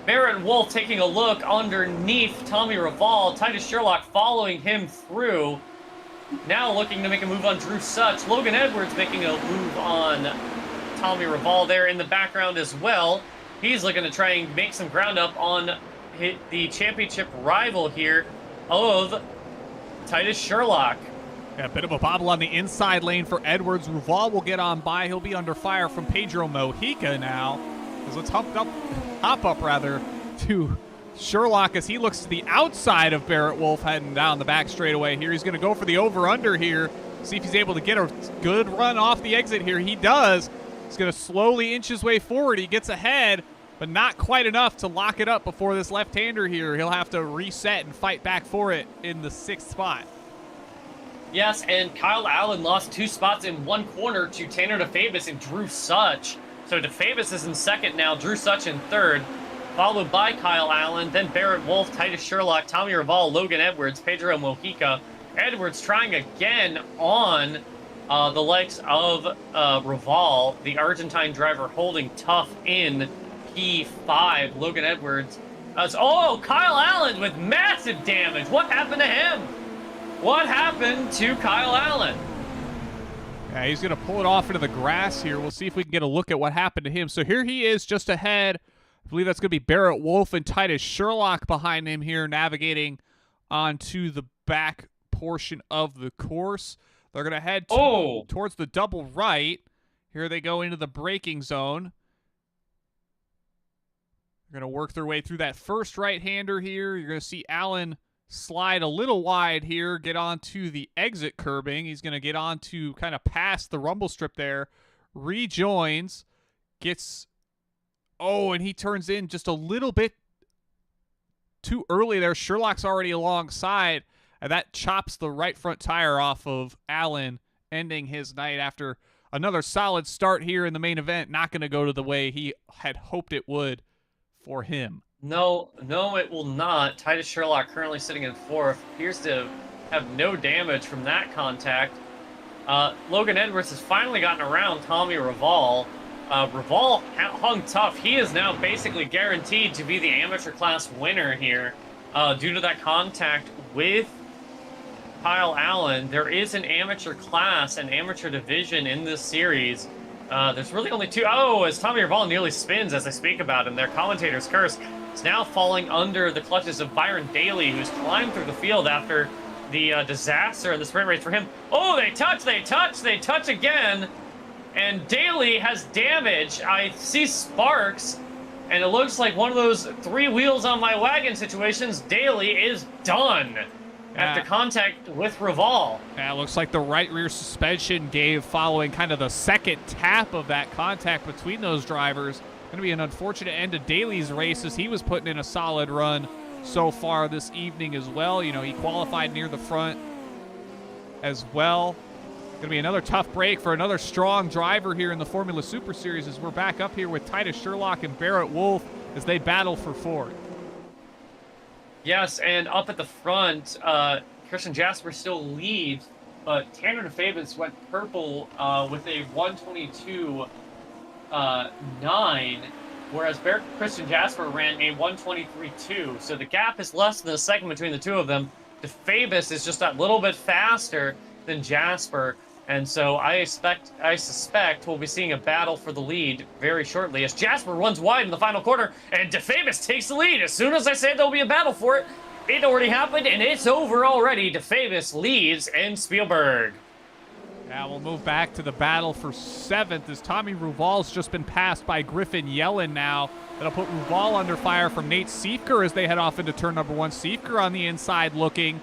Barrett Wolf taking a look underneath Tommy Reval. Titus Sherlock following him through. Now looking to make a move on Drew Sutch. Logan Edwards making a move on Tommy Reval there in the background as well. He's looking to try and make some ground up on the championship rival here of Titus Sherlock. Yeah, a bit of a bobble on the inside lane for Edwards. Reval will get on by. He'll be under fire from Pedro Mojica now. So let's hop up to Sherlock as he looks to the outside of Barrett Wolf heading down the back straightaway here. He's going to go for the over-under here, see if he's able to get a good run off the exit here. He does. He's going to slowly inch his way forward. He gets ahead, but not quite enough to lock it up before this left-hander here. He'll have to reset and fight back for it in the 6th spot. Yes, and Kyle Allen lost 2 spots in one corner to Tanner DeFavis and Drew Such. So DeFavis is in second now, Drew Such in third, followed by Kyle Allen, then Barrett Wolf, Titus Sherlock, Tommy Raval, Logan Edwards, Pedro Mojica. Edwards trying again on the likes of Raval, the Argentine driver, holding tough in P5. Logan Edwards. Kyle Allen with massive damage. What happened to him? What happened to Kyle Allen? Yeah, he's going to pull it off into the grass here. We'll see if we can get a look at what happened to him. So here he is just ahead. I believe that's going to be Barrett Wolf and Titus Sherlock behind him here, navigating onto the back portion of the course. They're going to head towards the double right. Here they go into the braking zone. They're going to work their way through that first right-hander here. You're going to see Allen slide a little wide here, get onto the exit curbing. He's going to get onto kind of past the rumble strip there, rejoins, gets, and he turns in just a little bit too early there. Sherlock's already alongside, and that chops the right front tire off of Allen, ending his night after another solid start here in the main event. Not going to go to the way he had hoped it would for him. No, it will not. Titus Sherlock currently sitting in fourth. Appears to have no damage from that contact. Logan Edwards has finally gotten around Tommy Raval. Raval hung tough. He is now basically guaranteed to be the amateur class winner here due to that contact with Kyle Allen. There is an amateur class, an amateur division in this series. There's really only two. As Tommy Raval nearly spins as I speak about him, their commentator's curse. It's now falling under the clutches of Byron Daly, who's climbed through the field after the disaster in the sprint race for him. They touch again, and Daly has damage. I see sparks, and it looks like one of those 3 wheels on my wagon situations. Daly is done after contact with Raval. Yeah, it looks like the right rear suspension gave following kind of the second tap of that contact between those drivers. Going to be an unfortunate end to Daly's race as he was putting in a solid run so far this evening as well. You know, he qualified near the front as well. Going to be another tough break for another strong driver here in the Formula Super Series as we're back up here with Titus Sherlock and Barrett Wolf as they battle for fourth. Yes, and up at the front, Christian Jasper still leads, but Tanner DeFavis went purple with a 122.9, whereas Christian Jasper ran a 123.2. So the gap is less than a second between the two of them. DeFavis is just that little bit faster than Jasper, and so I suspect we'll be seeing a battle for the lead very shortly as Jasper runs wide in the final quarter and DeFavis takes the lead. As soon as I say there'll be a battle for it, it already happened and it's over already. DeFavis leads in Spielberg. Now we'll move back to the battle for 7th as Tommy Ruval's just been passed by Griffin Yellen now. That'll put Ruval under fire from Nate Siefker as they head off into turn number 1. Siefker on the inside looking.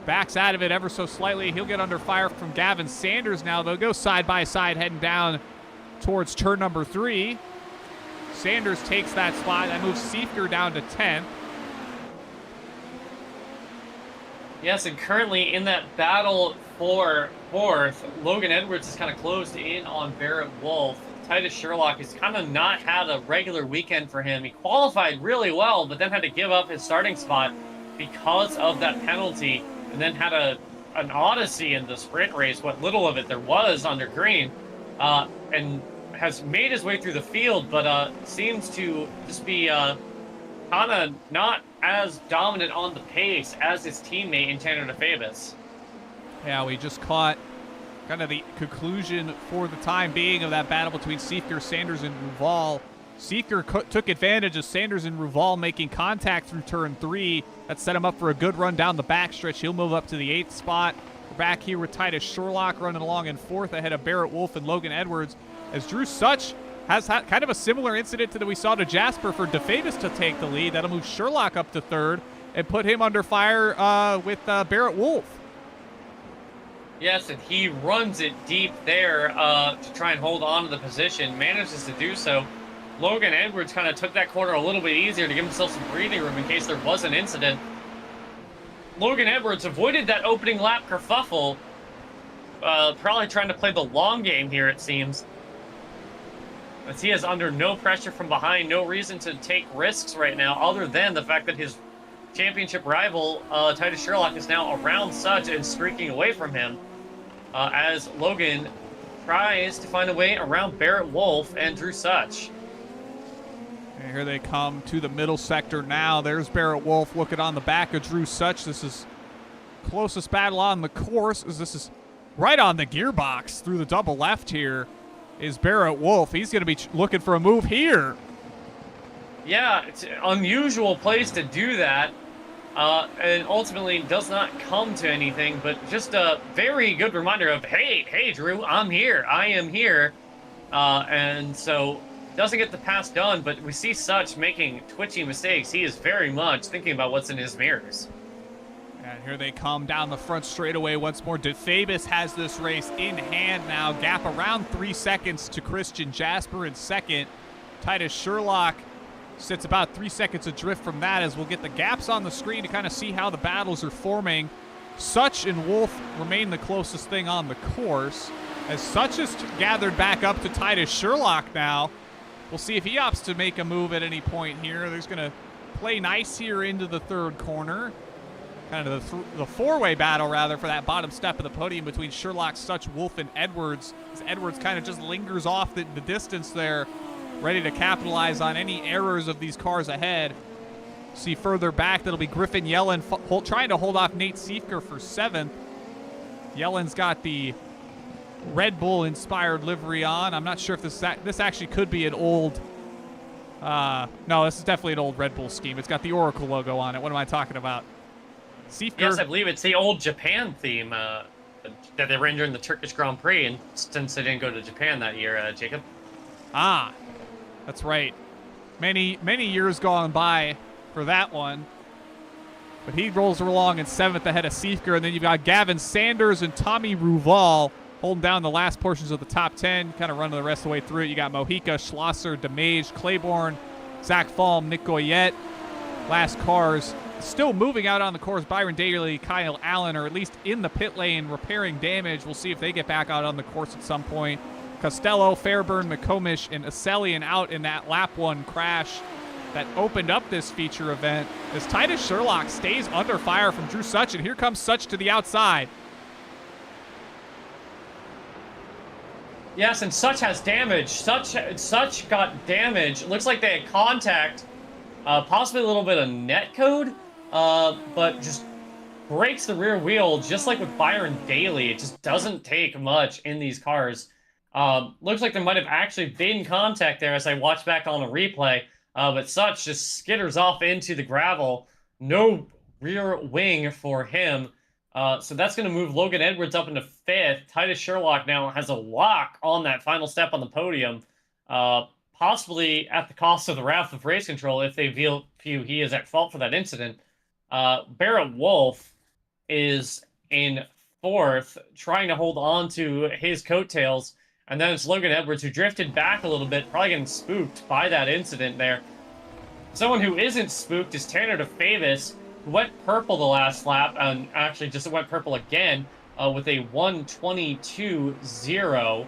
Backs out of it ever so slightly. He'll get under fire from Gavin Sanders now. They'll go side by side heading down towards turn number 3. Sanders takes that spot. That moves Siefker down to 10th. Yes, and currently in that battle for fourth, Logan Edwards is kind of closed in on Barrett Wolf. Titus Sherlock has kind of not had a regular weekend for him. He qualified really well, but then had to give up his starting spot because of that penalty, and then had an odyssey in the sprint race, what little of it there was under green, and has made his way through the field, but seems to just be kind of not as dominant on the pace as his teammate in Tanner DeFavis. Yeah, we just caught kind of the conclusion for the time being of that battle between Siefker, Sanders, and Ruval. Siefker took advantage of Sanders and Ruval making contact through turn 3. That set him up for a good run down the backstretch. He'll move up to the 8th spot. We're back here with Titus Sherlock running along in 4th ahead of Barrett Wolf and Logan Edwards as Drew Such has had kind of a similar incident to that we saw to Jasper for DeFavis to take the lead. That'll move Sherlock up to 3rd and put him under fire with Barrett Wolf. Yes, and he runs it deep there to try and hold on to the position, manages to do so. Logan Edwards kind of took that corner a little bit easier to give himself some breathing room in case there was an incident. Logan Edwards avoided that opening lap kerfuffle. Probably trying to play the long game here, it seems. As he is under no pressure from behind, no reason to take risks right now, other than the fact that his championship rival, Titus Sherlock, is now around Such and streaking away from him. As Logan tries to find a way around Barrett Wolf and Drew Such. And here they come to the middle sector now. There's Barrett Wolf looking on the back of Drew Such. This is closest battle on the course, as this is right on the gearbox through the double left here is Barrett Wolf. He's going to be looking for a move here. Yeah, it's an unusual place to do that. And ultimately does not come to anything, but just a very good reminder of, hey, Drew, I'm here. I am here. And so doesn't get the pass done, but we see Such making twitchy mistakes. He is very much thinking about what's in his mirrors. And here they come down the front straightaway once more. DeFabis has this race in hand now. Gap around 3 seconds to Christian Jasper in second. Titus Sherlock sits about 3 seconds adrift from that, as we'll get the gaps on the screen to kind of see how the battles are forming. Such and Wolf remain the closest thing on the course, as Such is gathered back up to Titus Sherlock now. We'll see if he opts to make a move at any point here. There's going to play nice here into the third corner. Kind of the four-way battle, rather, for that bottom step of the podium between Sherlock, Such, Wolf, and Edwards. As Edwards kind of just lingers off the distance there, ready to capitalize on any errors of these cars ahead. See further back, that'll be Griffin Yellen trying to hold off Nate Siefker for 7th. Yellen's got the Red Bull-inspired livery on. I'm not sure if this actually could be an old... no, this is definitely an old Red Bull scheme. It's got the Oracle logo on it. What am I talking about? Siefker. Yes, I believe it's the old Japan theme that they ran during the Turkish Grand Prix, and since they didn't go to Japan that year, Jacob. Ah, that's right. Many years gone by for that one. But he rolls along in 7th ahead of Siefker, and then you've got Gavin Sanders and Tommy Ruval holding down the last portions of the top 10, kind of running the rest of the way through it. You got Mojica, Schlosser, DeMage, Claiborne, Zach Falm, Nick Goyette. Last cars still moving out on the course. Byron Daly, Kyle Allen are at least in the pit lane repairing damage. We'll see if they get back out on the course at some point. Costello, Fairburn, McComish, and Acelian out in that lap 1 crash that opened up this feature event, as Titus Sherlock stays under fire from Drew Such, and here comes Such to the outside. Yes, and Such has damage. Such got damage. Looks like they had contact, possibly a little bit of netcode, but just breaks the rear wheel, just like with Byron Daly. It just doesn't take much in these cars. Looks like there might have actually been contact there as I watch back on a replay, but Such just skitters off into the gravel. No rear wing for him. So that's going to move Logan Edwards up into 5th. Titus Sherlock now has a lock on that final step on the podium, possibly at the cost of the wrath of race control if they feel he is at fault for that incident. Barrett Wolf is in 4th, trying to hold on to his coattails. And then it's Logan Edwards, who drifted back a little bit, probably getting spooked by that incident there. Someone who isn't spooked is Tanner DeFavis, who went purple the last lap, and actually just went purple again with a 1:22.0.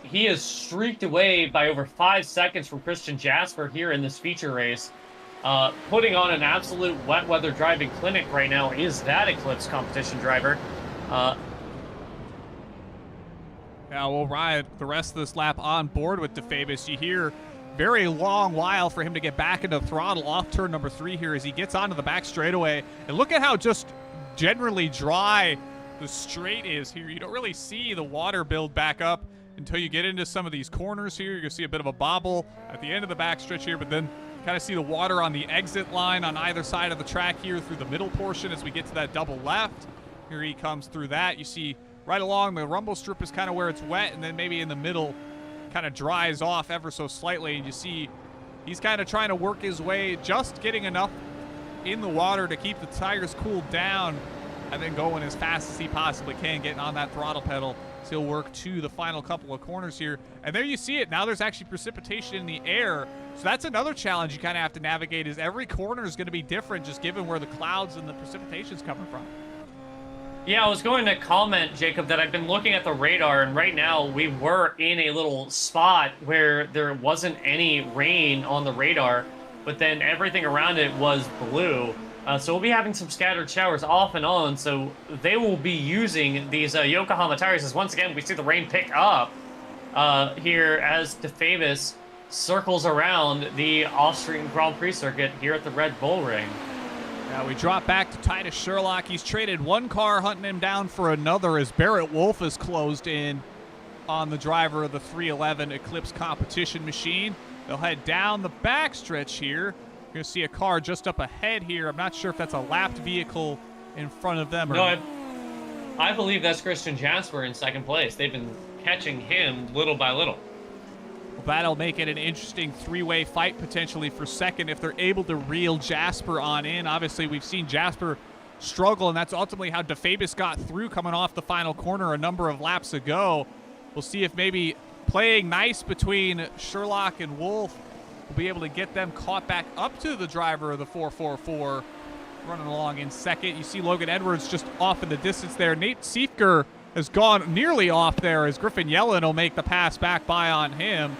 He is streaked away by over 5 seconds from Christian Jasper here in this feature race. Putting on an absolute wet weather driving clinic right now is that Eclipse competition driver. Yeah, we'll ride the rest of this lap on board with DeFabis. You hear very long while for him to get back into throttle off turn number 3 here as he gets onto the back straightaway. And look at how just generally dry the straight is here. You don't really see the water build back up until you get into some of these corners here. You're going to see a bit of a bobble at the end of the back stretch here, but then kind of see the water on the exit line on either side of the track here through the middle portion as we get to that double left. Here he comes through that. You see right along the rumble strip is kind of where it's wet, and then maybe in the middle kind of dries off ever so slightly, and you see he's kind of trying to work his way, just getting enough in the water to keep the tires cooled down and then going as fast as he possibly can, getting on that throttle pedal. So he'll work to the final couple of corners here. And there you see it. Now there's actually precipitation in the air. So that's another challenge you kind of have to navigate, is every corner is going to be different just given where the clouds and the precipitation is coming from. Yeah, I was going to comment, Jacob, that I've been looking at the radar, and right now we were in a little spot where there wasn't any rain on the radar, but then everything around it was blue. So we'll be having some scattered showers off and on, so they will be using these Yokohama tires, as once again we see the rain pick up here as DeFamis circles around the Austrian Grand Prix circuit here at the Red Bull Ring. Now we drop back to Titus Sherlock. He's traded one car, hunting him down for another as Barrett Wolf has closed in on the driver of the 311 Eclipse competition machine. They'll head down the backstretch here. You're going to see a car just up ahead here. I'm not sure if that's a lapped vehicle in front of them. Or no, I believe that's Christian Jasper in second place. They've been catching him little by little. Well, that'll make it an interesting three-way fight potentially for second if they're able to reel Jasper on in. Obviously, we've seen Jasper struggle, and that's ultimately how DeFamis got through coming off the final corner a number of laps ago. We'll see if maybe playing nice between Sherlock and Wolf will be able to get them caught back up to the driver of the 444 running along in second. You see Logan Edwards just off in the distance there. Nate Siefker has gone nearly off there as Griffin Yellen will make the pass back by on him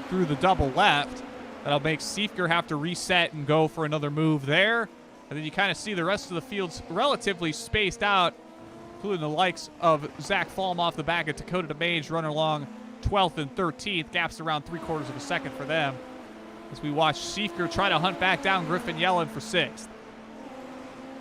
through the double left. That'll make Siefker have to reset and go for another move there. And then you kind of see the rest of the field's relatively spaced out, including the likes of Zach Falm off the back of Dakota DeMage running along 12th and 13th. Gaps around 3/4 of a second for them, as we watch Siefker try to hunt back down Griffin Yellen for 6th.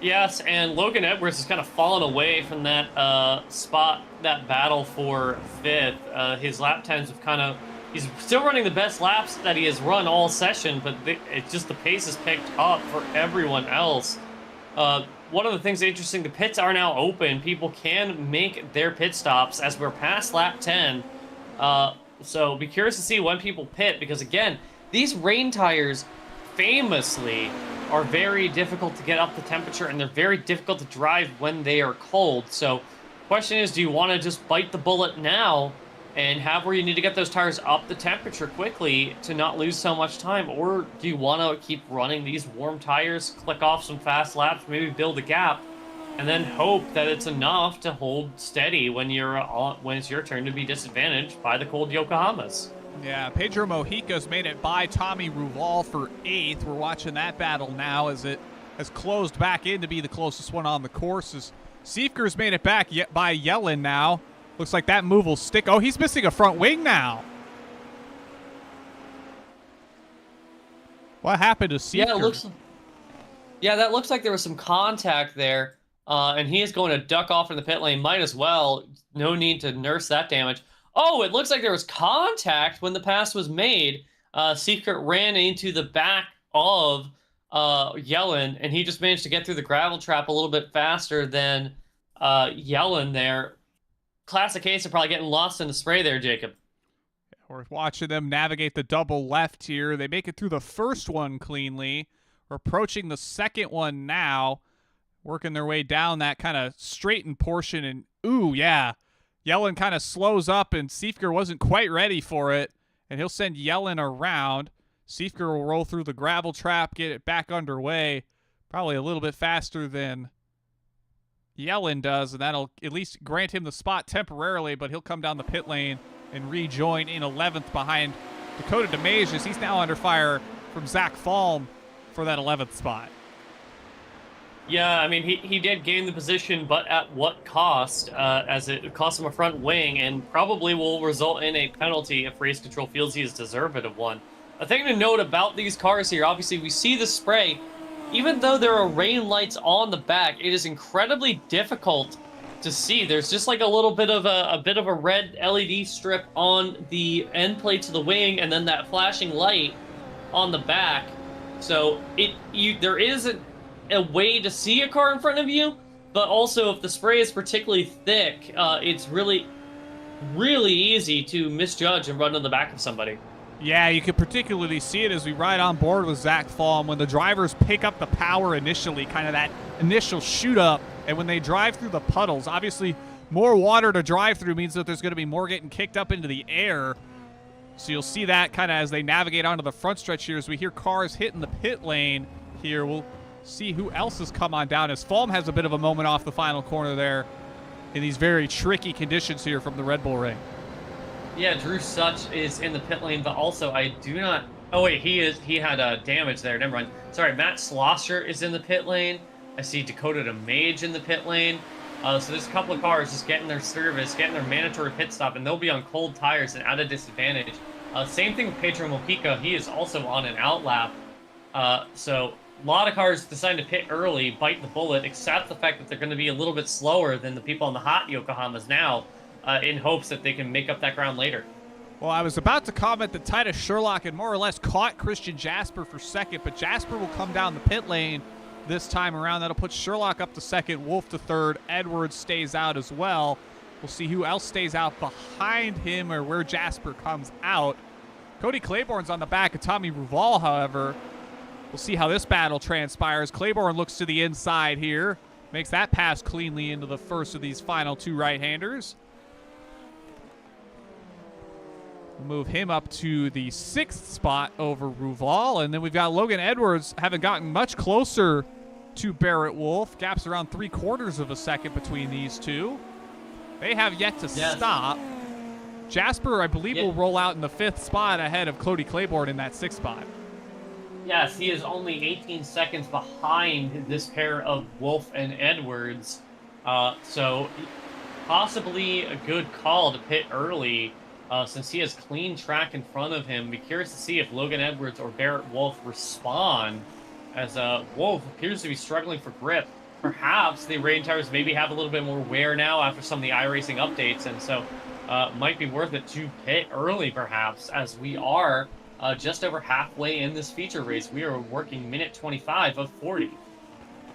Yes, and Logan Edwards has kind of fallen away from that spot, that battle for 5th. His lap times have kind of... He's still running the best laps that he has run all session, but it's just the pace has picked up for everyone else. One of the things interesting, the pits are now open. People can make their pit stops as we're past lap 10. So be curious to see when people pit, because again, these rain tires famously are very difficult to get up the temperature, and they're very difficult to drive when they are cold. So question is, do you want to just bite the bullet now and have where you need to get those tires up the temperature quickly to not lose so much time, or do you want to keep running these warm tires, click off some fast laps, maybe build a gap, and then hope that it's enough to hold steady when it's your turn to be disadvantaged by the cold Yokohamas? Yeah, Pedro Mojica's made it by Tommy Ruval for 8th. We're watching that battle now as it has closed back in to be the closest one on the course. As Siefker's made it back by Yellen now. Looks like that move will stick. Oh, he's missing a front wing now. What happened to Siefker? Yeah, that looks like there was some contact there, and he is going to duck off in the pit lane. Might as well. No need to nurse that damage. Oh, it looks like there was contact when the pass was made. Siefker ran into the back of Yellen, and he just managed to get through the gravel trap a little bit faster than Yellen there. Classic case of probably getting lost in the spray there, Jacob. We're watching them navigate the double left here. They make it through the first one cleanly. We're approaching the second one now, working their way down that kind of straightened portion. And, ooh, yeah. Yellen kind of slows up, and Siefker wasn't quite ready for it, and he'll send Yellen around. Siefker will roll through the gravel trap, get it back underway, probably a little bit faster than Yellen does, and that'll at least grant him the spot temporarily, but he'll come down the pit lane and rejoin in 11th behind Dakota DeMage, as he's now under fire from Zach Falm for that 11th spot. Yeah, I mean, he did gain the position, but at what cost? As it cost him a front wing, and probably will result in a penalty if Race Control feels he is deserving of one. A thing to note about these cars here, obviously we see the spray. Even though there are rain lights on the back, it is incredibly difficult to see. There's just like a little bit of a red LED strip on the end plates of the wing, and then that flashing light on the back. So there isn't a way to see a car in front of you, but also if the spray is particularly thick, it's really, really easy to misjudge and run on the back of somebody. Yeah, you can particularly see it as we ride on board with Zach Fahm when the drivers pick up the power initially, kind of that initial shoot up, and when they drive through the puddles, obviously more water to drive through means that there's going to be more getting kicked up into the air. So you'll see that kind of as they navigate onto the front stretch here as we hear cars hitting the pit lane here. We'll see who else has come on down as Fahm has a bit of a moment off the final corner there in these very tricky conditions here from the Red Bull Ring. Yeah, Drew Such is in the pit lane, but also I do not... Oh, wait, he had damage there. Never mind. Sorry, Matt Slosser is in the pit lane. I see Dakota DeMage in the pit lane. So there's a couple of cars just getting their service, getting their mandatory pit stop, and they'll be on cold tires and at a disadvantage. Same thing with Pedro Mojica. He is also on an out lap. So a lot of cars decide to pit early, bite the bullet, accept the fact that they're going to be a little bit slower than the people on the hot Yokohamas now, in hopes that they can make up that ground later. Well, I was about to comment that Titus Sherlock had more or less caught Christian Jasper for second, but Jasper will come down the pit lane this time around. That'll put Sherlock up to second, Wolf to third. Edwards stays out as well. We'll see who else stays out behind him or where Jasper comes out. Cody Claiborne's on the back of Tommy Ruval, however. We'll see how this battle transpires. Claiborne looks to the inside here. Makes that pass cleanly into the first of these final two right-handers. We'll move him up to the 6th spot over Ruval. And then we've got Logan Edwards having gotten much closer to Barrett Wolf. Gaps around 3/4 of a second between these two. They have yet to stop. Jasper, I believe, will roll out in the 5th spot ahead of Cody Claiborne in that 6th spot. Yes, he is only 18 seconds behind this pair of Wolf and Edwards. So possibly a good call to pit early since he has clean track in front of him. Be curious to see if Logan Edwards or Barrett Wolf respond as Wolf appears to be struggling for grip. Perhaps the rain tires maybe have a little bit more wear now after some of the iRacing updates, and so might be worth it to pit early perhaps, as we are just over halfway in this feature race. We are working minute 25 of 40.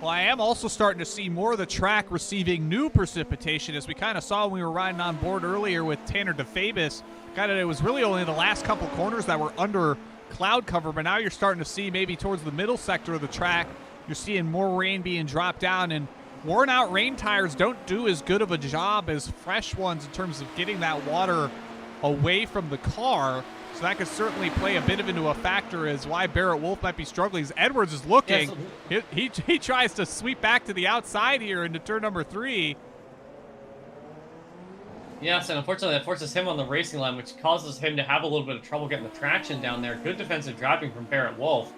Well, I am also starting to see more of the track receiving new precipitation, as we kind of saw when we were riding on board earlier with Tanner DeFabis. It was really only the last couple corners that were under cloud cover, but now you're starting to see maybe towards the middle sector of the track, you're seeing more rain being dropped down, and worn out rain tires don't do as good of a job as fresh ones in terms of getting that water away from the car. So that could certainly play a bit into a factor as why Barrett Wolf might be struggling. As Edwards is looking, yes. He tries to sweep back to the outside here into turn number 3. Yes, and unfortunately that forces him on the racing line, which causes him to have a little bit of trouble getting the traction down there. Good defensive driving from Barrett Wolf.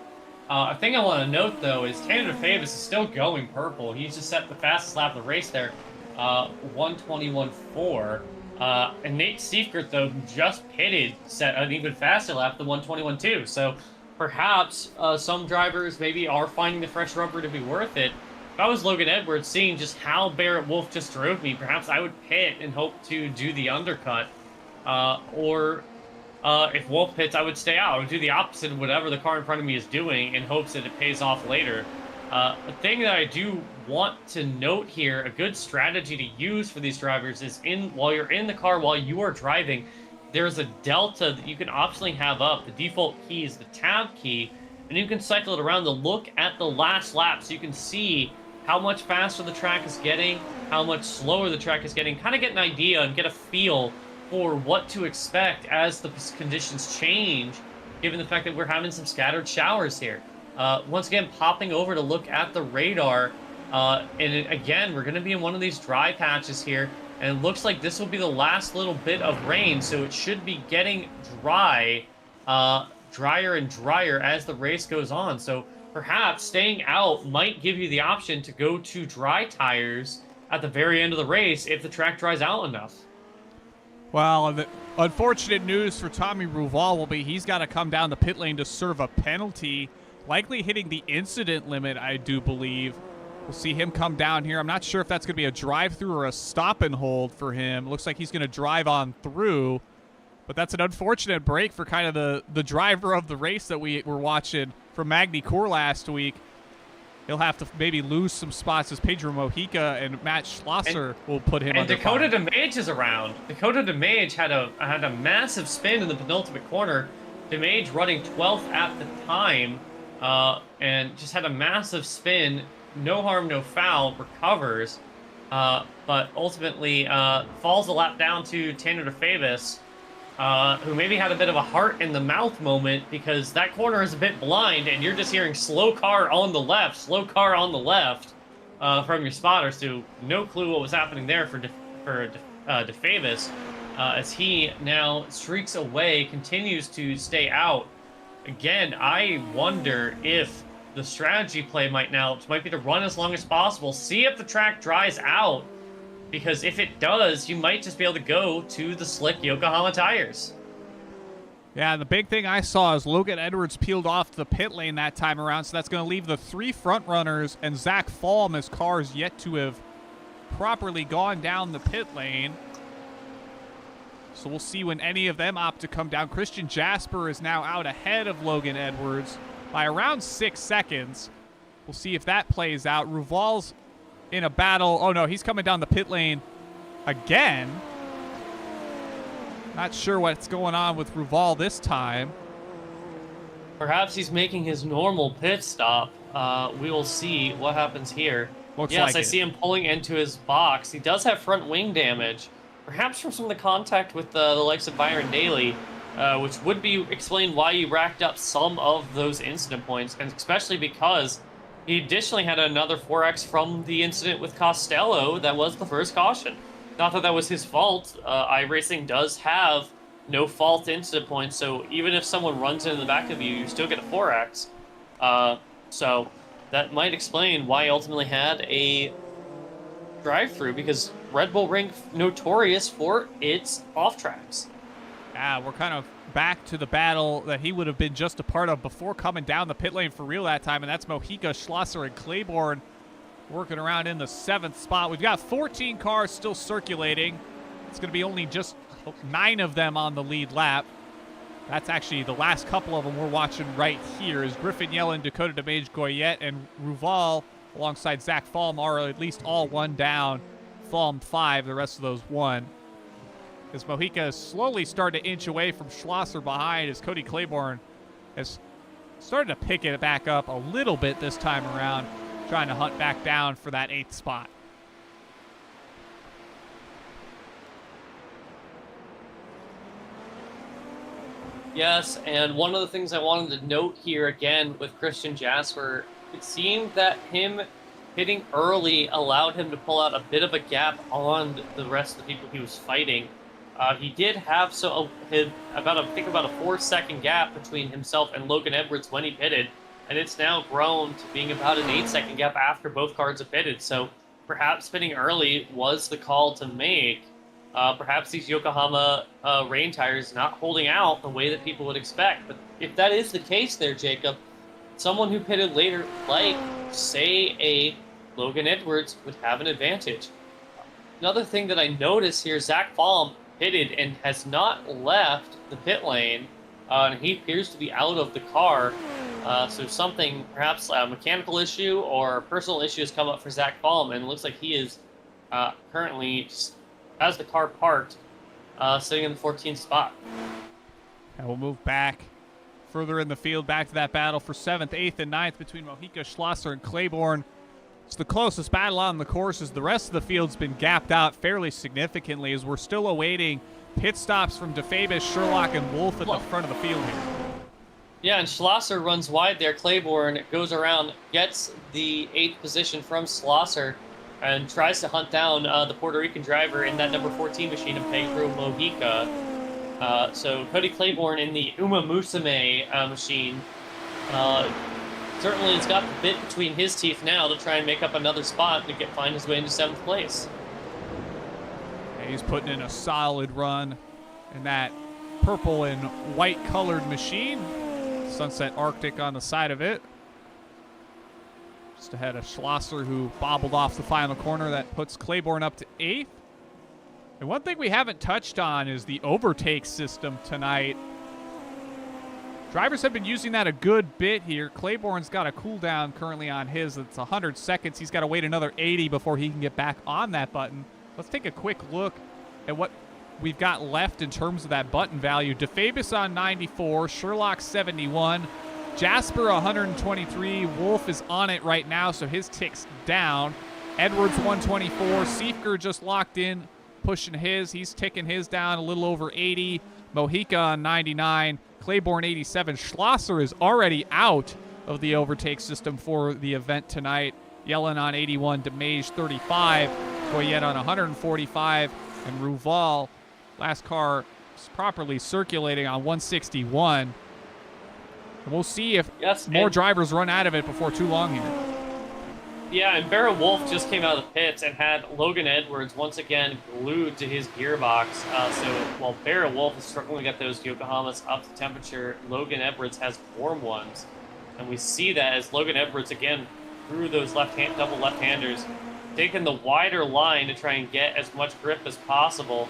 A thing I want to note, though, is Tanner DeFavis is still going purple. He's just set the fastest lap of the race there, 1:21.4. And Nate Seifert, though, who just pitted, set an even faster lap than 1:21.2. So perhaps some drivers maybe are finding the fresh rubber to be worth it. If I was Logan Edwards, seeing just how Barrett Wolf just drove me, perhaps I would pit and hope to do the undercut. If Wolf pits, I would stay out. I would do the opposite of whatever the car in front of me is doing in hopes that it pays off later. A thing that I do want to note here, a good strategy to use for these drivers is while you're in the car, while you are driving, there's a delta that you can optionally have up. The default key is the tab key, and you can cycle it around to look at the last lap so you can see how much faster the track is getting, how much slower the track is getting, kind of get an idea and get a feel for what to expect as the conditions change, given the fact that we're having some scattered showers here. Once again, popping over to look at the radar, again, we're going to be in one of these dry patches here, and it looks like this will be the last little bit of rain, so it should be getting drier and drier as the race goes on. So perhaps staying out might give you the option to go to dry tires at the very end of the race if the track dries out enough. Well, the unfortunate news for Tommy Ruval will be he's got to come down the pit lane to serve a penalty, likely hitting the incident limit, I do believe. We'll see him come down here. I'm not sure if that's going to be a drive-through or a stop and hold for him. Looks like he's going to drive on through, but that's an unfortunate break for kind of the driver of the race that we were watching from Magny Coeur last week. He'll have to maybe lose some spots as Pedro Mojica and Matt Schlosser will put him under fire. And Dakota DeMage is around. Dakota DeMage had a massive spin in the penultimate corner, Dimage running 12th at the time, and just had a massive spin. No harm, no foul, recovers, but ultimately falls a lap down to Tanner DeFavis, who maybe had a bit of a heart in the mouth moment because that corner is a bit blind and you're just hearing slow car on the left, from your spotters, so no clue what was happening there for DeFavis, as he now streaks away, continues to stay out. Again, I wonder if the strategy play might be to run as long as possible, see if the track dries out, because if it does, you might just be able to go to the slick Yokohama tires. Yeah, the big thing I saw is Logan Edwards peeled off the pit lane that time around, so that's going to leave the 3 front runners and Zach Falm as cars yet to have properly gone down the pit lane. So we'll see when any of them opt to come down. Christian Jasper is now out ahead of Logan Edwards by around 6 seconds. We'll see if that plays out. Ruval's in a battle. Oh, no, he's coming down the pit lane again. Not sure what's going on with Ruval this time. Perhaps he's making his normal pit stop. We will see what happens here. Looks yes, like I it. see him pulling into his box. He does have front wing damage, perhaps from some of the contact with the likes of Byron Daly, which would be explain why he racked up some of those incident points, and especially because he additionally had another 4X from the incident with Costello that was the first caution. Not that that was his fault. iRacing does have no fault incident points, so even if someone runs into the back of you, you still get a 4X. So that might explain why he ultimately had a drive-through, because Red Bull Ring notorious for its off-tracks. We're kind of back to the battle that he would have been just a part of before coming down the pit lane for real that time, and that's Mojica, Schlosser, and Claiborne working around in the 7th spot. We've got 14 cars still circulating. It's going to be only just 9 of them on the lead lap. That's actually the last couple of them we're watching right here is Griffin Yellen, Dakota DeMage, Goyette, and Ruval alongside Zach Falm are at least all 1 down. Falm 5, the rest of those 1. As Mojica is slowly starting to inch away from Schlosser behind, as Cody Claiborne has started to pick it back up a little bit this time around, trying to hunt back down for that 8th spot. Yes, and one of the things I wanted to note here again with Christian Jasper, it seemed that him hitting early allowed him to pull out a bit of a gap on the rest of the people he was fighting. He did have about a 4-second gap between himself and Logan Edwards when he pitted, and it's now grown to being about an 8-second gap after both cars have pitted. So perhaps pitting early was the call to make. Perhaps these Yokohama rain tires not holding out the way that people would expect. But if that is the case there, Jacob, someone who pitted later, like, say, a Logan Edwards, would have an advantage. Another thing that I noticed here, Zach Falm pitted and has not left the pit lane, and he appears to be out of the car. So something, perhaps a mechanical issue or a personal issue has come up for Zach Falm, and it looks like he is currently, just, as the car parked, sitting in the 14th spot. And we'll move back further in the field, back to that battle for 7th, 8th, and 9th between Mojica, Schlosser, and Claiborne. It's the closest battle on the course, as the rest of the field's been gapped out fairly significantly, as we're still awaiting pit stops from DeFavis, Sherlock, and Wolf at the front of the field here. Yeah, and Schlosser runs wide there. Claiborne goes around, gets the 8th position from Schlosser, and tries to hunt down the Puerto Rican driver in that number 14 machine of Pedro Mojica. So Cody Claiborne in the Uma Musume machine certainly has got the bit between his teeth now to try and make up another spot to find his way into 7th place. And he's putting in a solid run in that purple and white colored machine. Sunset Arctic on the side of it. Just ahead of Schlosser, who bobbled off the final corner. That puts Claiborne up to 8th. And one thing we haven't touched on is the overtake system tonight. Drivers have been using that a good bit here. Claiborne's got a cooldown currently on his. It's 100 seconds. He's got to wait another 80 before he can get back on that button. Let's take a quick look at what we've got left in terms of that button value. DeFabis on 94, Sherlock 71, Jasper 123. Wolf is on it right now, so his tick's down. Edwards 124. Siefker just locked in, pushing his. He's ticking his down a little over 80. Mojica on 99. Claiborne 87. Schlosser is already out of the overtake system for the event tonight. Yellen on 81. DeMage 35. Goyette on 145. And Ruval, last car properly circulating on 161. And we'll see if more drivers run out of it before too long here. Yeah, and Barrett Wolf just came out of the pits and had Logan Edwards once again glued to his gearbox. So while Barrett Wolf is struggling to get those Yokohamas up to temperature, Logan Edwards has warm ones. And we see that as Logan Edwards, again, through those double left-handers, taking the wider line to try and get as much grip as possible.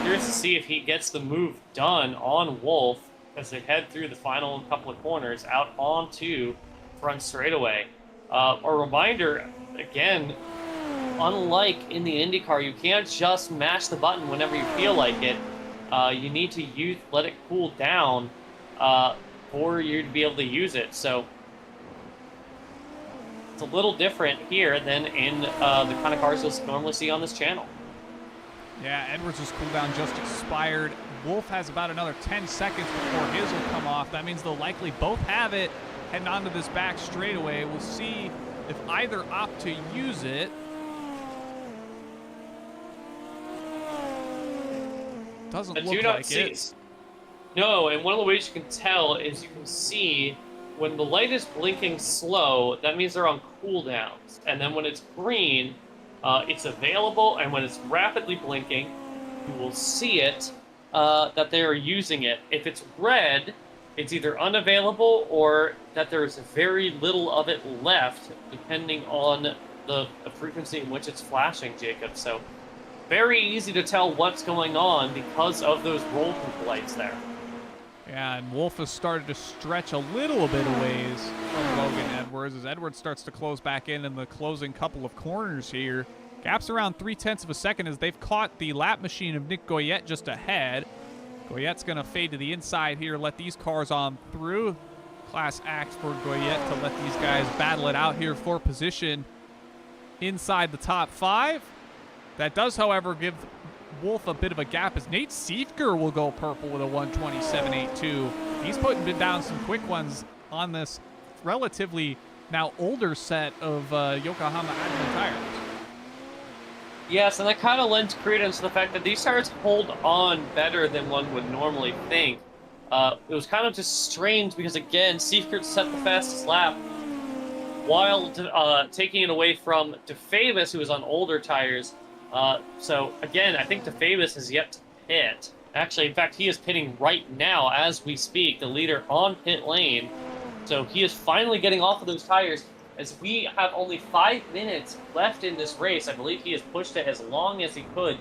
Curious to see if he gets the move done on Wolf as they head through the final couple of corners out onto front straightaway. A reminder, again, unlike in the IndyCar, you can't just mash the button whenever you feel like it. You need to let it cool down for you to be able to use it. So it's a little different here than in the kind of cars you'll normally see on this channel. Yeah, Edwards' cooldown just expired. Wolf has about another 10 seconds before his will come off. That means they'll likely both have it heading onto this back straightaway. We'll see if either opt to use it. Doesn't look like it. No, and one of the ways you can tell is you can see when the light is blinking slow, that means they're on cooldowns. And then when it's green, it's available, and when it's rapidly blinking, you will see it that they are using it. If it's red, it's either unavailable or that there's very little of it left, depending on the frequency in which it's flashing, Jacob. So very easy to tell what's going on because of those roll hoop lights there. Yeah, and Wolf has started to stretch a little bit of ways from Logan Edwards as Edwards starts to close back in the closing couple of corners here. Gap's around 0.3 of a second as they've caught the lap machine of Nick Goyette just ahead. Goyette's going to fade to the inside here, let these cars on through. Class act for Goyette to let these guys battle it out here for position inside the top 5. That does, however, give Wolf a bit of a gap as Nate Siefker will go purple with a 127.82. He's putting down some quick ones on this relatively now older set of Yokohama Admin tires. Yes, and that kind of lends credence to the fact that these tires hold on better than one would normally think. It was kind of just strange because, again, Siefker set the fastest lap while taking it away from DeFavis, who was on older tires. So, again, I think DeFavis has yet to pit. Actually, in fact, he is pitting right now as we speak, the leader on pit lane. So he is finally getting off of those tires. As we have only 5 minutes left in this race, I believe he has pushed it as long as he could.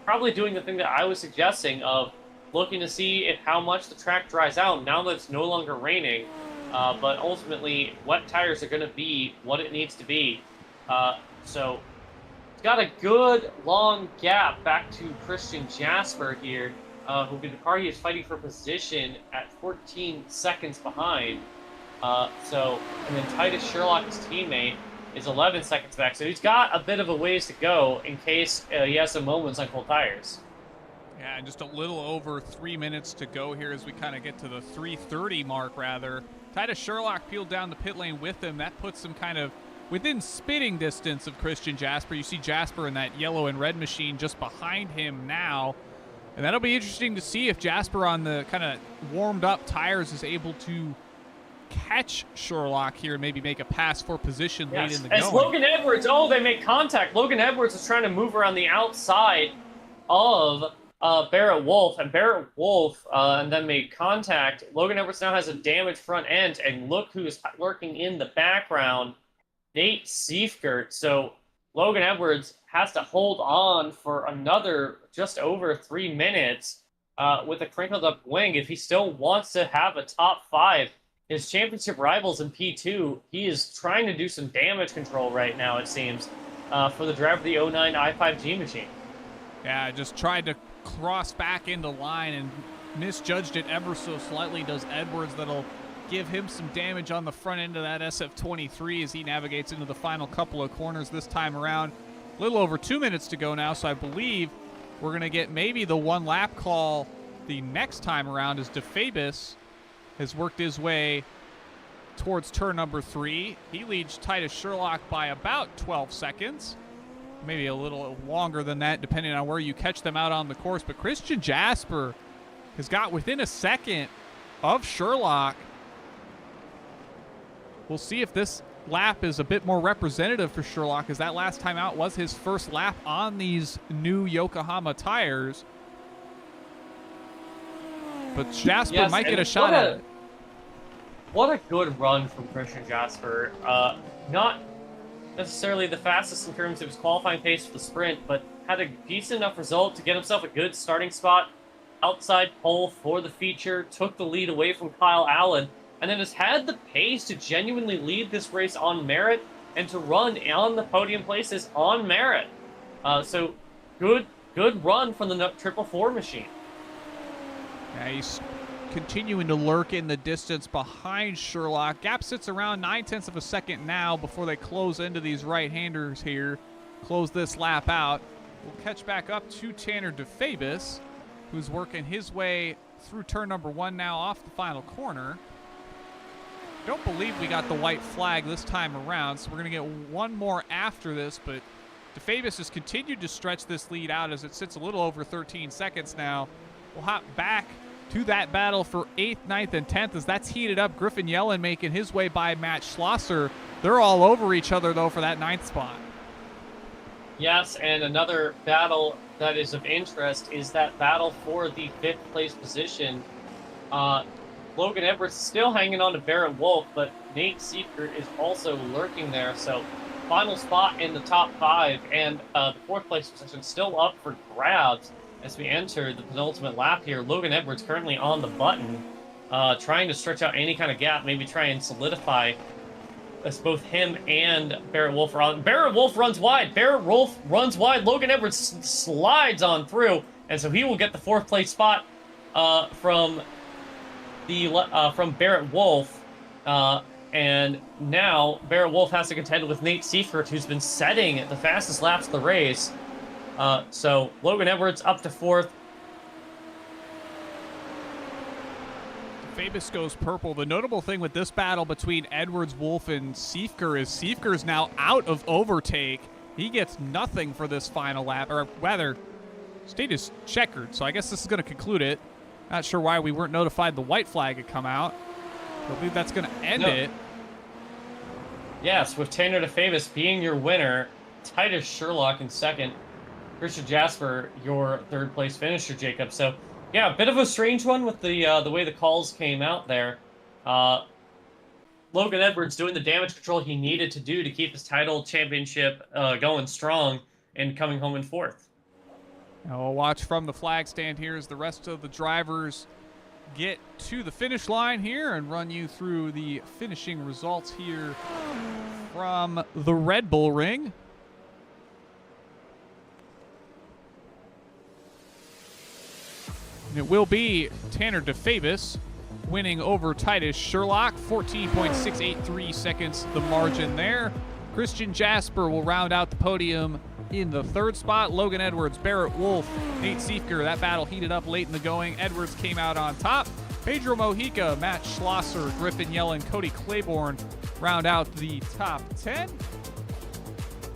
Probably doing the thing that I was suggesting of looking to see if how much the track dries out now that it's no longer raining. But ultimately, wet tires are going to be what it needs to be. So it's got a good long gap back to Christian Jasper here, who the car he is fighting for position at 14 seconds behind. And then Titus Sherlock, his teammate, is 11 seconds back. So he's got a bit of a ways to go in case he has some moments on cold tires. Yeah, just a little over 3 minutes to go here as we kind of get to the 3:30 mark, rather. Titus Sherlock peeled down the pit lane with him. That puts him kind of within spitting distance of Christian Jasper. You see Jasper in that yellow and red machine just behind him now. And that'll be interesting to see if Jasper on the kind of warmed up tires is able to catch Sherlock here and maybe make a pass for position late in the going. As Logan Edwards, they make contact. Logan Edwards is trying to move around the outside of Barrett Wolf, and Barrett Wolf and then made contact. Logan Edwards now has a damaged front end, and look who's lurking in the background, Nate Siefker. So Logan Edwards has to hold on for another just over 3 minutes with a crinkled up wing if he still wants to have a top 5. His championship rivals in P2, he is trying to do some damage control right now, it seems, for the driver of the 09 i5G machine. Yeah, just tried to crossed back into line and misjudged it ever so slightly, does Edwards. That'll give him some damage on the front end of that SF23 as he navigates into the final couple of corners this time around. A little over 2 minutes to go now, so I believe we're going to get maybe the one lap call the next time around as DeFabis has worked his way towards turn number 3. He leads Titus Sherlock by about 12 seconds. Maybe a little longer than that, depending on where you catch them out on the course. But Christian Jasper has got within a second of Sherlock. We'll see if this lap is a bit more representative for Sherlock, as that last time out was his first lap on these new Yokohama tires. But Jasper might get a shot at it. What a good run from Christian Jasper. Not necessarily the fastest in terms of his qualifying pace for the sprint, but had a decent enough result to get himself a good starting spot. Outside pole for the feature, took the lead away from Kyle Allen, and then has had the pace to genuinely lead this race on merit and to run on the podium places on merit. So good run from the 444 machine. Yeah, he's continuing to lurk in the distance behind Sherlock. Gap sits around 9/10 of a second now before they close into these right-handers here. Close this lap out. We'll catch back up to Tanner DeFabis, who's working his way through turn number 1 now off the final corner. Don't believe we got the white flag this time around, so we're going to get one more after this, but DeFabis has continued to stretch this lead out as it sits a little over 13 seconds now. We'll hop back to that battle for 8th, 9th, and 10th as that's heated up. Griffin Yellen making his way by Matt Schlosser. They're all over each other, though, for that 9th spot. Yes, and another battle that is of interest is that battle for the 5th place position. Logan Edwards still hanging on to Barrett Wolf, but Nate Seeker is also lurking there. So final spot in the top 5, and the 4th place position still up for grabs as we enter the penultimate lap here. Logan Edwards currently on the button, trying to stretch out any kind of gap, maybe try and solidify as both him and Barrett Wolf are on. Barrett Wolf runs wide. Barrett Wolf runs wide. Logan Edwards slides on through, and so he will get the 4th place spot from Barrett Wolf. And now Barrett Wolf has to contend with Nate Seifert, who's been setting the fastest laps of the race. So Logan Edwards up to 4th. Fabus goes purple. The notable thing with this battle between Edwards, Wolf, and Seifker is Seifker's now out of overtake. He gets nothing for this final lap, or rather, state is checkered, so I guess this is going to conclude it. Not sure why we weren't notified the white flag had come out. I believe that's going to end it. Yes, with Tanner DeFabis being your winner, Titus Sherlock in 2nd, Christian Jasper your 3rd place finisher, Jacob. So, yeah, a bit of a strange one with the way the calls came out there. Logan Edwards doing the damage control he needed to do to keep his title championship going strong and coming home in 4th. Now we'll watch from the flag stand here as the rest of the drivers get to the finish line here and run you through the finishing results here from the Red Bull Ring. And it will be Tanner DeFabis winning over Titus Sherlock, 14.683 seconds the margin there. Christian Jasper will round out the podium in the 3rd spot. Logan Edwards, Barrett Wolf, Nate Seifker. That battle heated up late in the going. Edwards came out on top. Pedro Mojica, Matt Schlosser, Griffin Yellen, Cody Claiborne round out the top 10.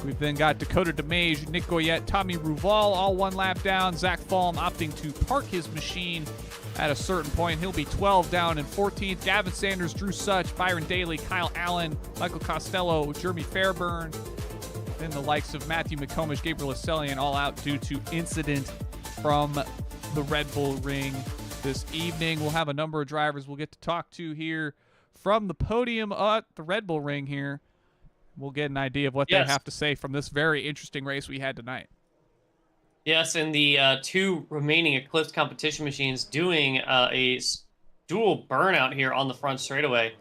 We've then got Dakota DeMage, Nick Goyette, Tommy Ruval, all one lap down. Zach Falm opting to park his machine at a certain point. He'll be 12 down in 14th. Gavin Sanders, Drew Such, Byron Daly, Kyle Allen, Michael Costello, Jeremy Fairburn. Then the likes of Matthew McComish, Gabriel Asselian, all out due to incident from the Red Bull Ring this evening. We'll have a number of drivers we'll get to talk to here from the podium at the Red Bull Ring here. We'll get an idea of what they have to say from this very interesting race we had tonight. Yes, and the 2 remaining Eclipse competition machines doing a dual burnout here on the front straightaway.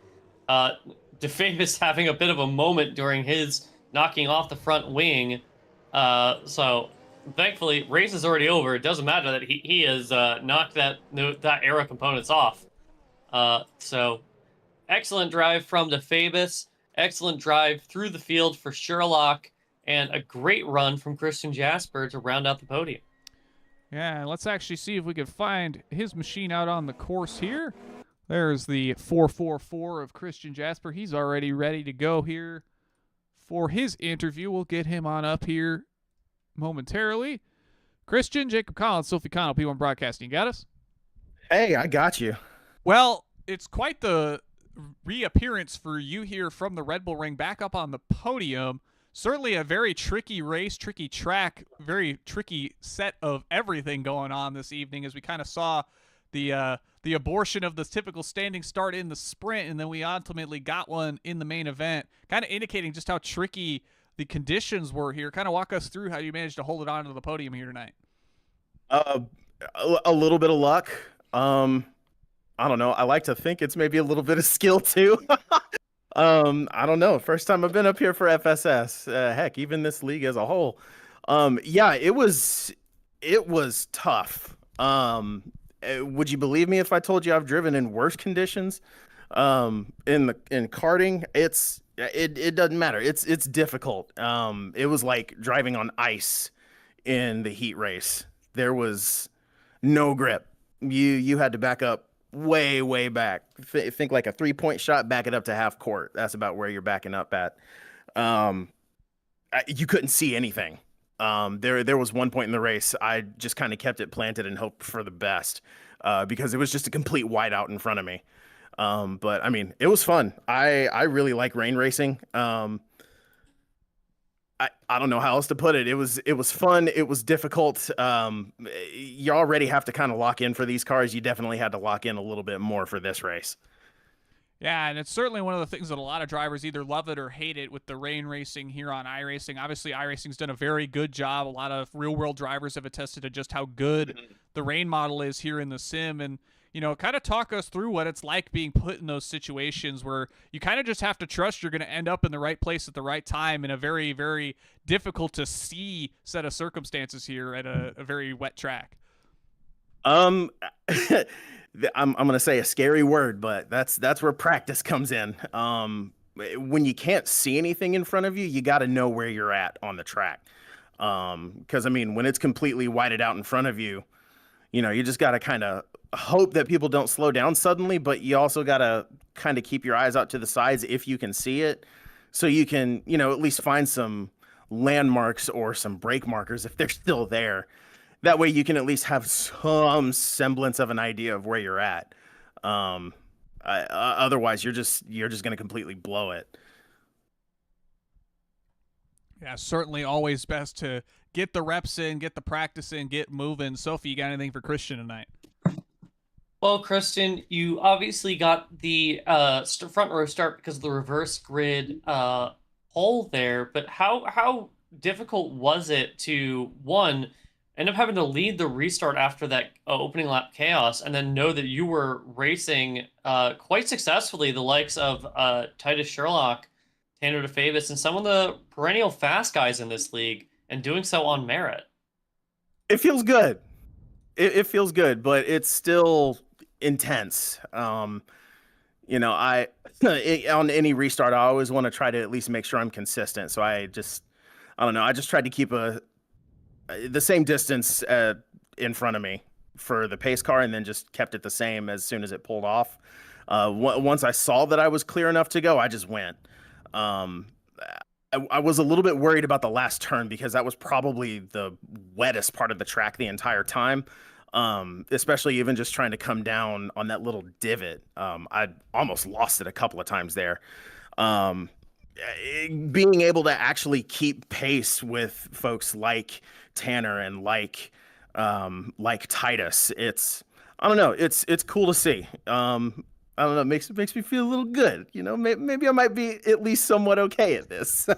DeFabis having a bit of a moment during his knocking off the front wing. So thankfully, race is already over. It doesn't matter that he has knocked that era components off. So excellent drive from DeFabus. Excellent drive through the field for Sherlock, and a great run from Christian Jasper to round out the podium. Yeah, let's actually see if we can find his machine out on the course here. There's the 444 of Christian Jasper. He's already ready to go here for his interview. We'll get him on up here momentarily. Christian, Jacob Collins, Sophie Connell, P1 Broadcasting. You got us? Hey, I got you. Well, it's quite the reappearance for you here from the Red Bull Ring back up on the podium. Certainly a very tricky race, tricky track, very tricky set of everything going on this evening as we kind of saw the abortion of the typical standing start in the sprint, and then we ultimately got one in the main event, kind of indicating just how tricky the conditions were here. Kind of walk us through how you managed to hold it on to the podium here tonight. A little bit of luck. I don't know. I like to think it's maybe a little bit of skill too. I don't know. First time I've been up here for FSS. Heck, even this league as a whole. Yeah, it was tough. Would you believe me if I told you I've driven in worse conditions? In karting, it doesn't matter. It's difficult. It was like driving on ice in the heat race. There was no grip. You had to back up way back. Think like a 3-point shot, back it up to half court. That's about where you're backing up at. You couldn't see anything. There was one point in the race I just kind of kept it planted and hoped for the best, because it was just a complete whiteout in front of me. But I mean, it was fun. I really like rain racing. I don't know how else to put it. It was fun. It was difficult. You already have to kind of lock in for these cars. You definitely had to lock in a little bit more for this race. Yeah, and it's certainly one of the things that a lot of drivers either love it or hate it with the rain racing here on iRacing. Obviously, iRacing's done a very good job. A lot of real-world drivers have attested to just how good the rain model is here in the sim. And, you know, kind of talk us through what it's like being put in those situations where you kind of just have to trust you're going to end up in the right place at the right time in a very, very difficult-to-see set of circumstances here at a very wet track. I'm gonna say a scary word, but that's where practice comes in. When you can't see anything in front of you, you got to know where you're at on the track. Because I mean, when it's completely whited out in front of you, you know, you just got to kind of hope that people don't slow down suddenly, but you also got to kind of keep your eyes out to the sides if you can see it, so you can, you know, at least find some landmarks or some brake markers if they're still there. That way you can at least have some semblance of an idea of where you're at. Otherwise, you're just going to completely blow it. Yeah, certainly always best to get the reps in, get the practice in, get moving. Sophie, you got anything for Christian tonight? Well, Kristen, you obviously got the front row start because of the reverse grid hole there, but how difficult was it to, one, end up having to lead the restart after that opening lap chaos, and then know that you were racing quite successfully the likes of Titus Sherlock, Tanner DeFabus, and some of the perennial fast guys in this league, and doing so on merit? It feels good. It feels good, but it's still intense. You know, on any restart, I always want to try to at least make sure I'm consistent. So I don't know. I just tried to keep the same distance in front of me for the pace car, and then just kept it the same as soon as it pulled off. Once I saw that I was clear enough to go, I just went. I was a little bit worried about the last turn because that was probably the wettest part of the track the entire time. Especially even just trying to come down on that little divot. I almost lost it a couple of times there. Being able to actually keep pace with folks like Tanner and like Titus, I don't know, it's cool to see. I don't know, it makes me feel a little good. You know, maybe I might be at least somewhat okay at this.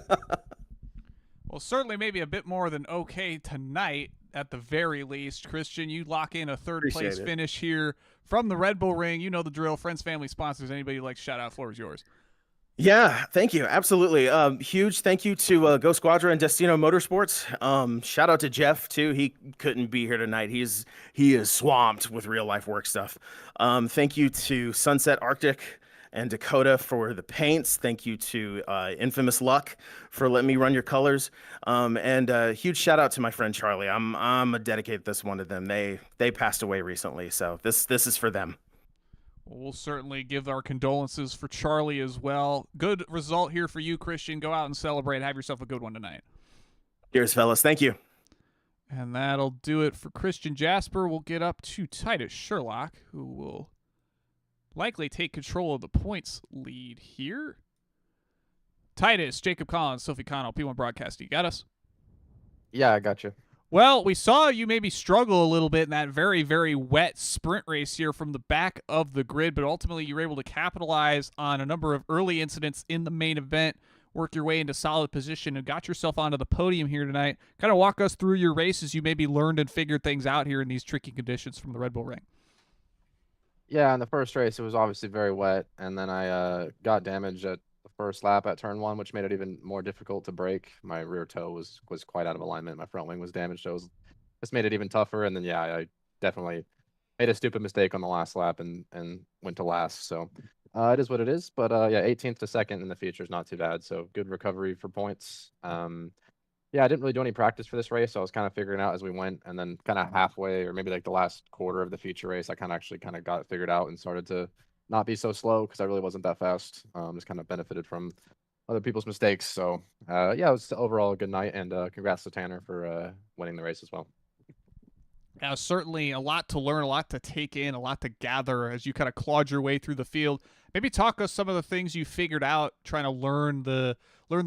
Well, certainly maybe a bit more than okay tonight at the very least. Christian, you lock in a third-place finish here from the Red Bull Ring. You know the drill. Friends, family, sponsors, anybody you'd like to shout out, floor is yours. Yeah, thank you. Absolutely. Huge thank you to Go Squadra and Destino Motorsports. Shout out to Jeff too. He couldn't be here tonight. He is swamped with real life work stuff. Thank you to Sunset Arctic and Dakota for the paints. Thank you to Infamous Luck for letting me run your colors. And huge shout out to my friend Charlie. I'm gonna dedicate this one to them. They passed away recently, so this is for them. We'll certainly give our condolences for Charlie as well. Good result here for you, Christian. Go out and celebrate. Have yourself a good one tonight. Cheers, fellas. Thank you. And that'll do it for Christian Jasper. We'll get up to Titus Sherlock, who will likely take control of the points lead here. Titus, Jacob Collins, Sophie Connell, P1 Broadcasting. You got us? Yeah, I got you. Well, we saw you maybe struggle a little bit in that very, very wet sprint race here from the back of the grid, but ultimately you were able to capitalize on a number of early incidents in the main event, work your way into solid position, and got yourself onto the podium here tonight. Kind of walk us through your races you maybe learned and figured things out here in these tricky conditions from the Red Bull Ring. Yeah, in the first race, it was obviously very wet, and then I got damaged at the first lap at turn 1, which made it even more difficult to brake. My rear toe was quite out of alignment. My front wing was damaged, so this made it even tougher. And then yeah, I definitely made a stupid mistake on the last lap and went to last. So it is what it is. But yeah, 18th to second in the feature is not too bad. So good recovery for points. Yeah, I didn't really do any practice for this race, so I was kind of figuring out as we went, and then kind of halfway or maybe like the last quarter of the feature race, I kind of got it figured out and started to not be so slow because I really wasn't that fast. Just kind of benefited from other people's mistakes. So yeah, it was overall a good night, and congrats to Tanner for winning the race as well. Now, certainly a lot to learn, a lot to take in, a lot to gather as you kind of clawed your way through the field. Maybe talk us some of the things you figured out trying to learn the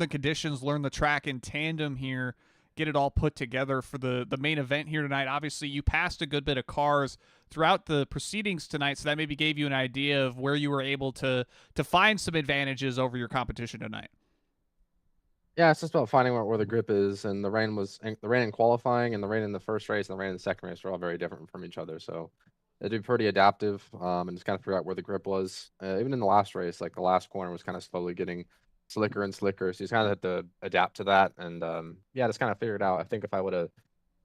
conditions, learn the track in tandem here, get it all put together for the main event here tonight. Obviously, you passed a good bit of cars throughout the proceedings tonight, so that maybe gave you an idea of where you were able to find some advantages over your competition tonight. Yeah, it's just about finding where the grip is, and the rain in qualifying and the rain in the first race and the rain in the second race are all very different from each other. So it'd be pretty adaptive, and just kind of figure out where the grip was. Even in the last race, like the last corner was kind of slowly getting slicker and slicker, so you just kind of had to adapt to that. And yeah, just kind of figure it out. I think if I would have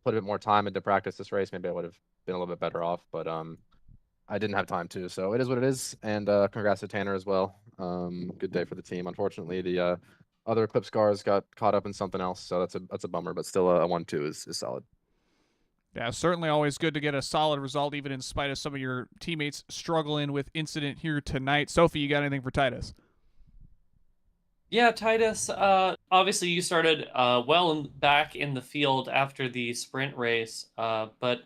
put a bit more time into practice this race, maybe I would have been a little bit better off. But I didn't have time to, so it is what it is. And congrats to Tanner as well. Good day for the team. Unfortunately, the other Eclipse cars got caught up in something else, so that's a bummer. But still, a 1-2 is solid. Yeah, certainly always good to get a solid result, even in spite of some of your teammates struggling with incident here tonight. Sophie, you got anything for Titus? Yeah, Titus, obviously you started back in the field after the sprint race, but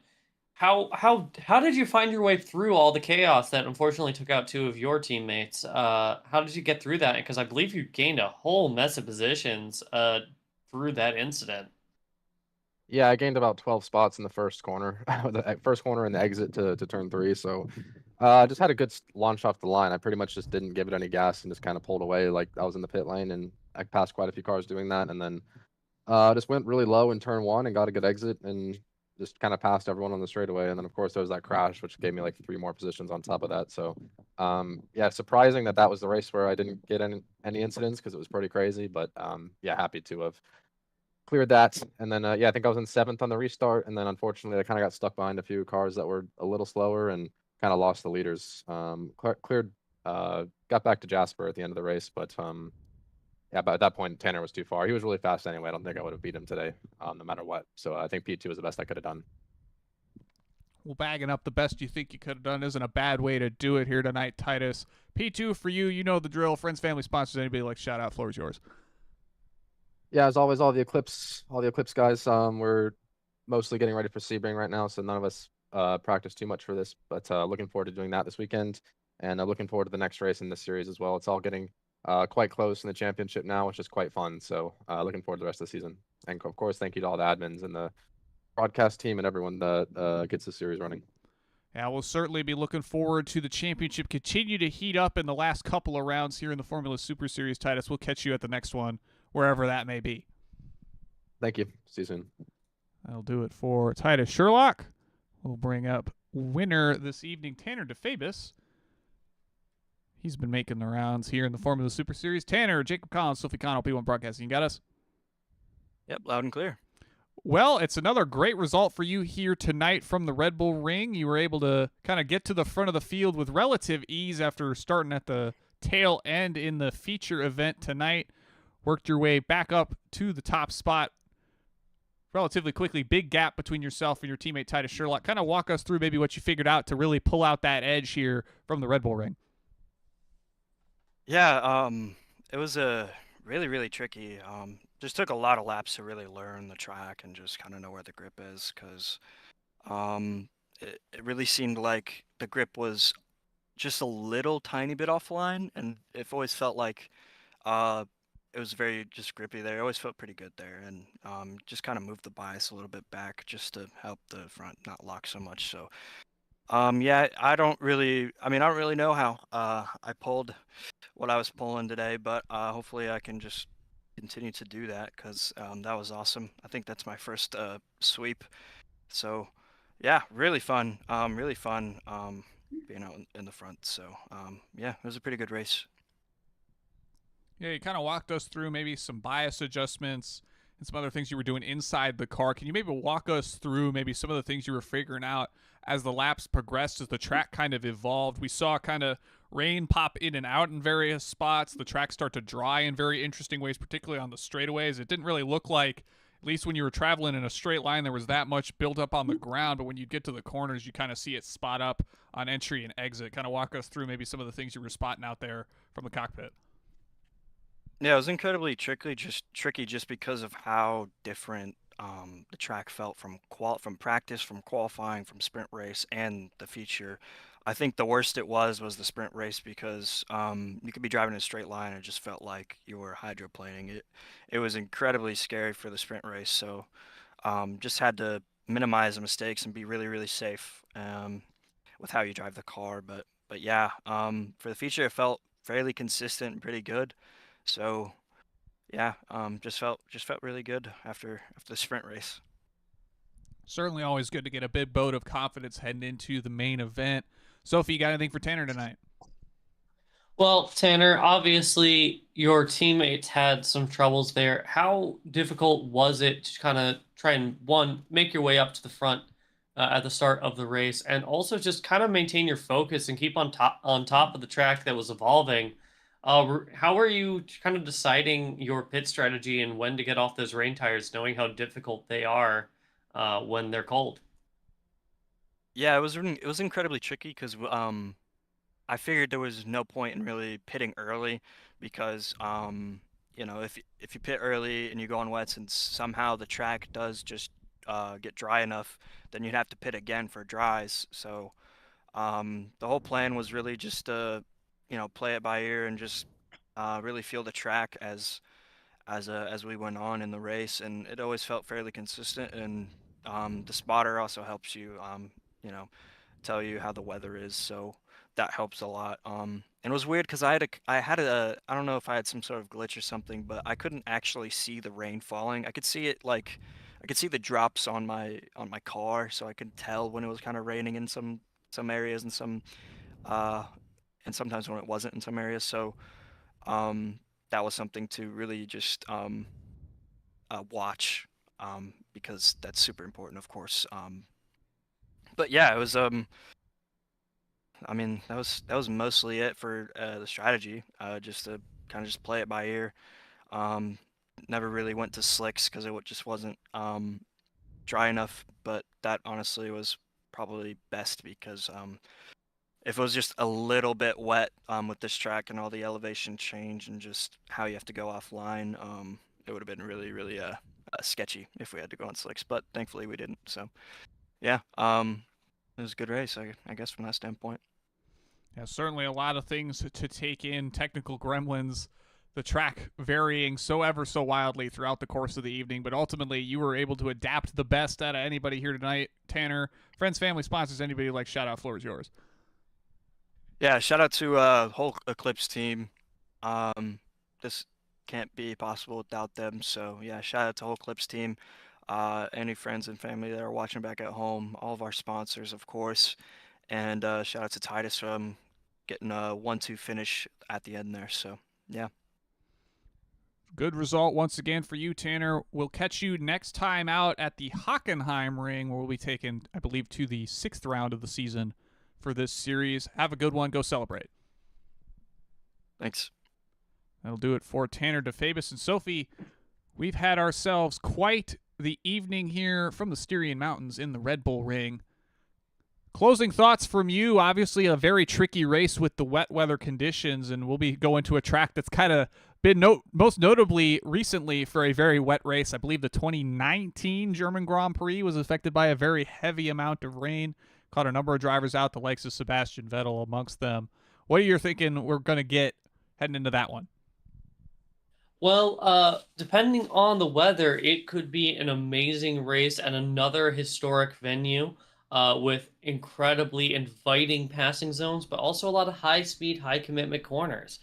how did you find your way through all the chaos that unfortunately took out two of your teammates? How did you get through that? Because I believe you gained a whole mess of positions through that incident. Yeah, I gained about 12 spots in the first corner, the first corner and the exit to turn 3. So just had a good launch off the line. I pretty much just didn't give it any gas and just kind of pulled away like I was in the pit lane, and I passed quite a few cars doing that. And then just went really low in turn 1 and got a good exit and just kind of passed everyone on the straightaway. And then of course there was that crash, which gave me like 3 more positions on top of that. So yeah, surprising that was the race where I didn't get any incidents because it was pretty crazy. But yeah, happy to have cleared that. And then yeah, I think I was in 7th on the restart, and then unfortunately I kind of got stuck behind a few cars that were a little slower and kind of lost the leaders. Cleared got back to Jasper at the end of the race, but yeah, but at that point Tanner was too far. He was really fast anyway. I don't think I would have beat him today, no matter what. So I think P2 was the best I could have done. Well, bagging up the best you think you could have done isn't a bad way to do it here tonight, Titus. P2 for you, you know the drill. Friends, family, sponsors, anybody like shout out, floor is yours. Yeah, as always, all the Eclipse guys, we're mostly getting ready for Sebring right now, so none of us practice too much for this, but looking forward to doing that this weekend, and looking forward to the next race in this series as well. It's all getting quite close in the championship now, which is quite fun, so looking forward to the rest of the season. And of course, thank you to all the admins and the broadcast team and everyone that gets the series running. Yeah, we'll certainly be looking forward to the championship continue to heat up in the last couple of rounds here in the Formula Super Series, Titus. We'll catch you at the next one, wherever that may be. Thank you. See you soon. That'll do it for Titus Sherlock. We'll bring up winner this evening, Tanner DeFabis. He's been making the rounds here in the Formula Super Series. Tanner, Jacob Collins, Sophie Connell, P1 Broadcasting. You got us? Yep, loud and clear. Well, it's another great result for you here tonight from the Red Bull Ring. You were able to kind of get to the front of the field with relative ease after starting at the tail end in the feature event tonight. Worked your way back up to the top spot relatively quickly. Big gap between yourself and your teammate Titus Sherlock. Kind of walk us through maybe what you figured out to really pull out that edge here from the Red Bull Ring. Yeah, it was a really tricky. Just took a lot of laps to really learn the track and just kind of know where the grip is, because it really seemed like the grip was just a little tiny bit offline, and it always felt like uh, it was very just grippy there. It always felt pretty good there, and just kind of moved the bias a little bit back just to help the front not lock so much. So yeah, I don't really know how I pulled what I was pulling today, but hopefully I can just continue to do that, because that was awesome. I think that's my first sweep. So yeah, really fun. Being out in the front. So yeah, it was a pretty good race. Yeah, you kind of walked us through maybe some bias adjustments and some other things you were doing inside the car. Can you maybe walk us through maybe some of the things you were figuring out as the laps progressed, as the track kind of evolved? We saw kind of rain pop in and out in various spots, the track start to dry in very interesting ways, particularly on the straightaways. It didn't really look like, at least when you were traveling in a straight line, there was that much built up on the ground, but when you get to the corners, you kind of see it spot up on entry and exit. Kind of walk us through maybe some of the things you were spotting out there from the cockpit. Yeah, it was incredibly tricky just because of how different the track felt from practice, from qualifying, from sprint race, and the feature. I think the worst it was the sprint race, because you could be driving in a straight line and it just felt like you were hydroplaning. It was incredibly scary for the sprint race, so just had to minimize the mistakes and be really safe with how you drive the car. But yeah, for the feature, it felt fairly consistent and pretty good. So yeah, just felt really good after the sprint race. Certainly always good to get a big boat of confidence heading into the main event. Sophie, you got anything for Tanner tonight? Well, Tanner, obviously your teammates had some troubles there. How difficult was it to kind of try and, one, make your way up to the front at the start of the race, and also just kind of maintain your focus and keep on top of the track that was evolving? How were you kind of deciding your pit strategy and when to get off those rain tires, knowing how difficult they are when they're cold? Yeah, it was incredibly tricky, because I figured there was no point in really pitting early, because if you pit early and you go on wets and somehow the track does just get dry enough, then you'd have to pit again for dries. So the whole plan was really just to play it by ear and just really feel the track as we went on in the race, and it always felt fairly consistent. And the spotter also helps you you know tell you how the weather is, so that helps a lot. And it was weird because I don't know if I had some sort of glitch or something, but I couldn't actually see the rain falling. I could see it, like I could see the drops on my car, so I could tell when it was kind of raining in some areas, uh and sometimes when it wasn't in some areas. So that was something to really just watch, because that's super important, of course. But yeah, it was I mean, that was mostly it for the strategy. Just to kind of just play it by ear. Um, Never really went to slicks because just wasn't dry enough. But that honestly was probably best, because if it was just a little bit wet with this track and all the elevation change and just how you have to go offline, it would have been really sketchy if we had to go on slicks. But thankfully we didn't. So yeah, it was a good race, I guess, from that standpoint. Yeah, certainly a lot of things to take in. Technical gremlins, the track varying so ever so wildly throughout the course of the evening, but ultimately you were able to adapt the best out of anybody here tonight. Tanner, friends, family, sponsors, anybody like shout out, floor is yours. Yeah, shout out to whole Eclipse team. This can't be possible without them. So yeah, shout out to whole Eclipse team. Any friends and family that are watching back at home, all of our sponsors, of course, and shout out to Titus from getting a 1-2 finish at the end there. So yeah. Good result once again for you, Tanner. We'll catch you next time out at the Hockenheim Ring, where we'll be taken, I believe, to the 6th round of the season for this series. Have a good one. Go celebrate. Thanks. That'll do it for Tanner DeFabis and Sophie. We've had ourselves quite the evening here from the Styrian Mountains in the Red Bull Ring. Closing thoughts from you. Obviously a very tricky race with the wet weather conditions, and we'll be going to a track that's kind of been most notably recently for a very wet race. I believe the 2019 German Grand Prix was affected by a very heavy amount of rain. Caught a number of drivers out, the likes of Sebastian Vettel amongst them. What are you thinking we're going to get heading into that one? Well, depending on the weather, it could be an amazing race at another historic venue with incredibly inviting passing zones, but also a lot of high-speed, high-commitment corners.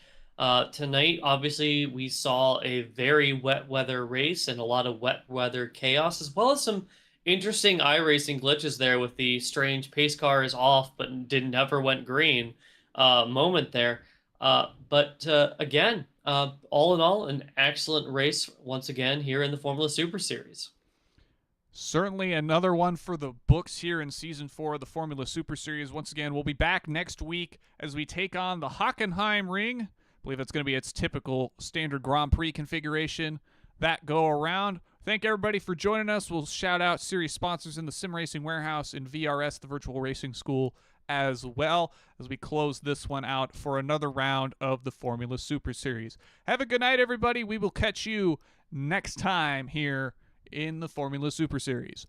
Tonight, obviously, we saw a very wet weather race and a lot of wet weather chaos, as well as some interesting iRacing glitches there with the strange pace car is off but never went green moment there. But again, all in all, an excellent race once again here in the Formula Super Series. Certainly another one for the books here in Season 4 of the Formula Super Series. Once again, we'll be back next week as we take on the Hockenheim Ring. I believe it's going to be its typical standard Grand Prix configuration that go around. Thank everybody for joining us. We'll shout out series sponsors in the Sim Racing Warehouse and VRS, the Virtual Racing School, as well as we close this one out for another round of the Formula Super Series. Have a good night, everybody. We will catch you next time here in the Formula Super Series.